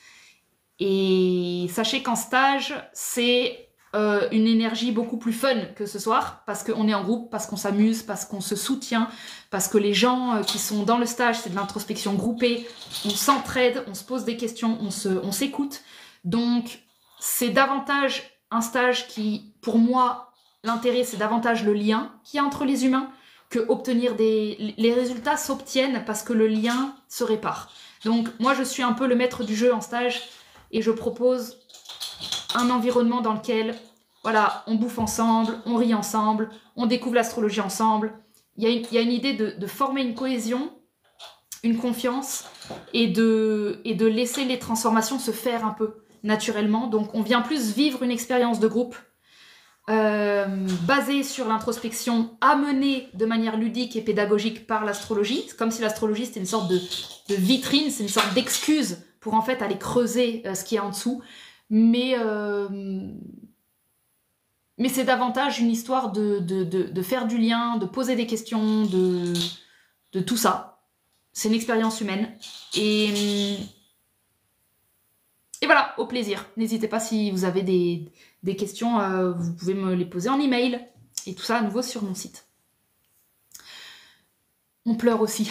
S1: Et sachez qu'en stage, c'est une énergie beaucoup plus fun que ce soir, parce qu'on est en groupe, parce qu'on s'amuse, parce qu'on se soutient, parce que les gens qui sont dans le stage, c'est de l'introspection groupée, on s'entraide, on se pose des questions, on s'écoute. Donc c'est davantage un stage qui, pour moi, l'intérêt c'est davantage le lien qu'il y a entre les humains, que obtenir les résultats s'obtiennent parce que le lien se répare. Donc moi je suis un peu le maître du jeu en stage, et je propose un environnement dans lequel, voilà, on bouffe ensemble, on rit ensemble, on découvre l'astrologie ensemble. Il y a une idée de former une cohésion, une confiance, et de laisser les transformations se faire un peu naturellement. Donc on vient plus vivre une expérience de groupe basée sur l'introspection, amenée de manière ludique et pédagogique par l'astrologie. C'est comme si l'astrologie c'était une sorte de vitrine, c'est une sorte d'excuse pour en fait aller creuser ce qu'il y a en dessous. Mais c'est davantage une histoire de faire du lien, de poser des questions, de tout ça. C'est une expérience humaine. Et voilà, au plaisir. N'hésitez pas si vous avez des questions, vous pouvez me les poser en email. Et tout ça à nouveau sur mon site. On pleure aussi.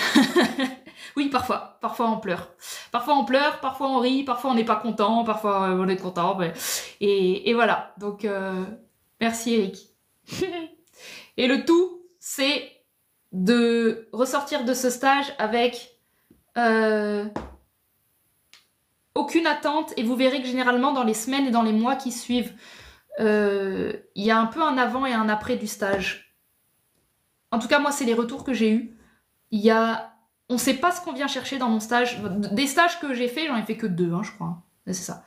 S1: Oui, parfois. Parfois on pleure. Parfois on pleure, parfois on rit, parfois on n'est pas content, parfois on est content. Mais... Et voilà. Donc, merci Eric. Et le tout, c'est de ressortir de ce stage avec aucune attente. Et vous verrez que généralement, dans les semaines et dans les mois qui suivent, il y a un peu un avant et un après du stage. En tout cas, moi, c'est les retours que j'ai eus. On sait pas ce qu'on vient chercher dans mon stage. Des stages que j'ai fait, j'en ai fait que 2, je crois. C'est ça.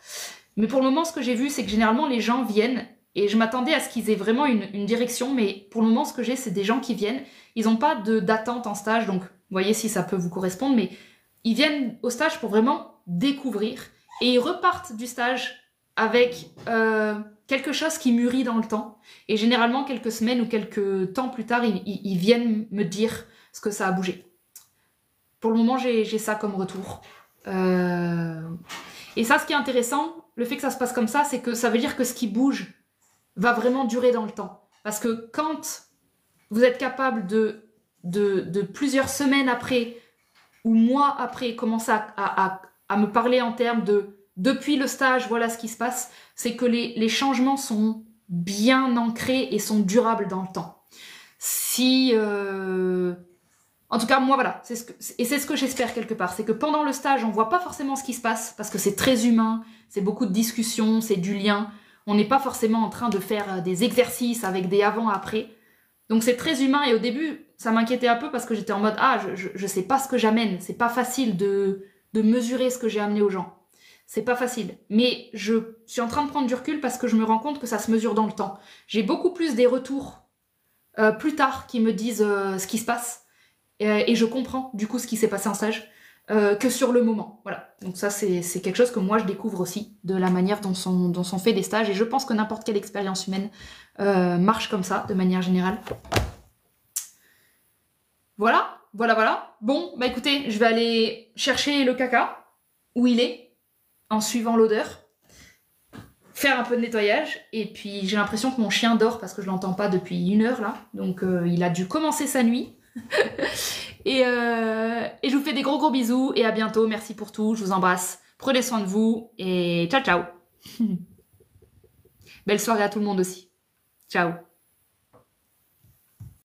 S1: Mais pour le moment, ce que j'ai vu, c'est que généralement, les gens viennent, et je m'attendais à ce qu'ils aient vraiment une direction, mais pour le moment, ce que j'ai, c'est des gens qui viennent. Ils n'ont pas d'attente en stage, donc voyez si ça peut vous correspondre, mais ils viennent au stage pour vraiment découvrir, et ils repartent du stage avec quelque chose qui mûrit dans le temps. Et généralement, quelques semaines ou quelques temps plus tard, ils viennent me dire ce que ça a bougé. Pour le moment, j'ai ça comme retour. Et ça, ce qui est intéressant, le fait que ça se passe comme ça, c'est que ça veut dire que ce qui bouge va vraiment durer dans le temps. Parce que quand vous êtes capable de plusieurs semaines après ou mois après commencer à me parler en termes de depuis le stage, voilà ce qui se passe, c'est que les changements sont bien ancrés et sont durables dans le temps. En tout cas, moi, voilà, c'est ce que j'espère quelque part. C'est que pendant le stage, on voit pas forcément ce qui se passe, parce que c'est très humain, c'est beaucoup de discussions, c'est du lien. On n'est pas forcément en train de faire des exercices avec des avant-après. Donc c'est très humain, et au début, ça m'inquiétait un peu parce que j'étais en mode « Ah, je sais pas ce que j'amène, c'est pas facile de mesurer ce que j'ai amené aux gens. C'est pas facile. » Mais je suis en train de prendre du recul parce que je me rends compte que ça se mesure dans le temps. J'ai beaucoup plus des retours plus tard qui me disent ce qui se passe. Et je comprends du coup ce qui s'est passé en stage que sur le moment. Voilà. Donc ça c'est quelque chose que moi je découvre aussi de la manière dont sont faits des stages, et je pense que n'importe quelle expérience humaine marche comme ça de manière générale. Voilà. Bon, bah écoutez, je vais aller chercher le caca où il est en suivant l'odeur, faire un peu de nettoyage, et puis j'ai l'impression que mon chien dort parce que je l'entends pas depuis 1 heure là, donc il a dû commencer sa nuit. Et je vous fais des gros bisous et à bientôt. Merci pour tout, je vous embrasse, prenez soin de vous et ciao ciao. Belle soirée à tout le monde aussi. Ciao.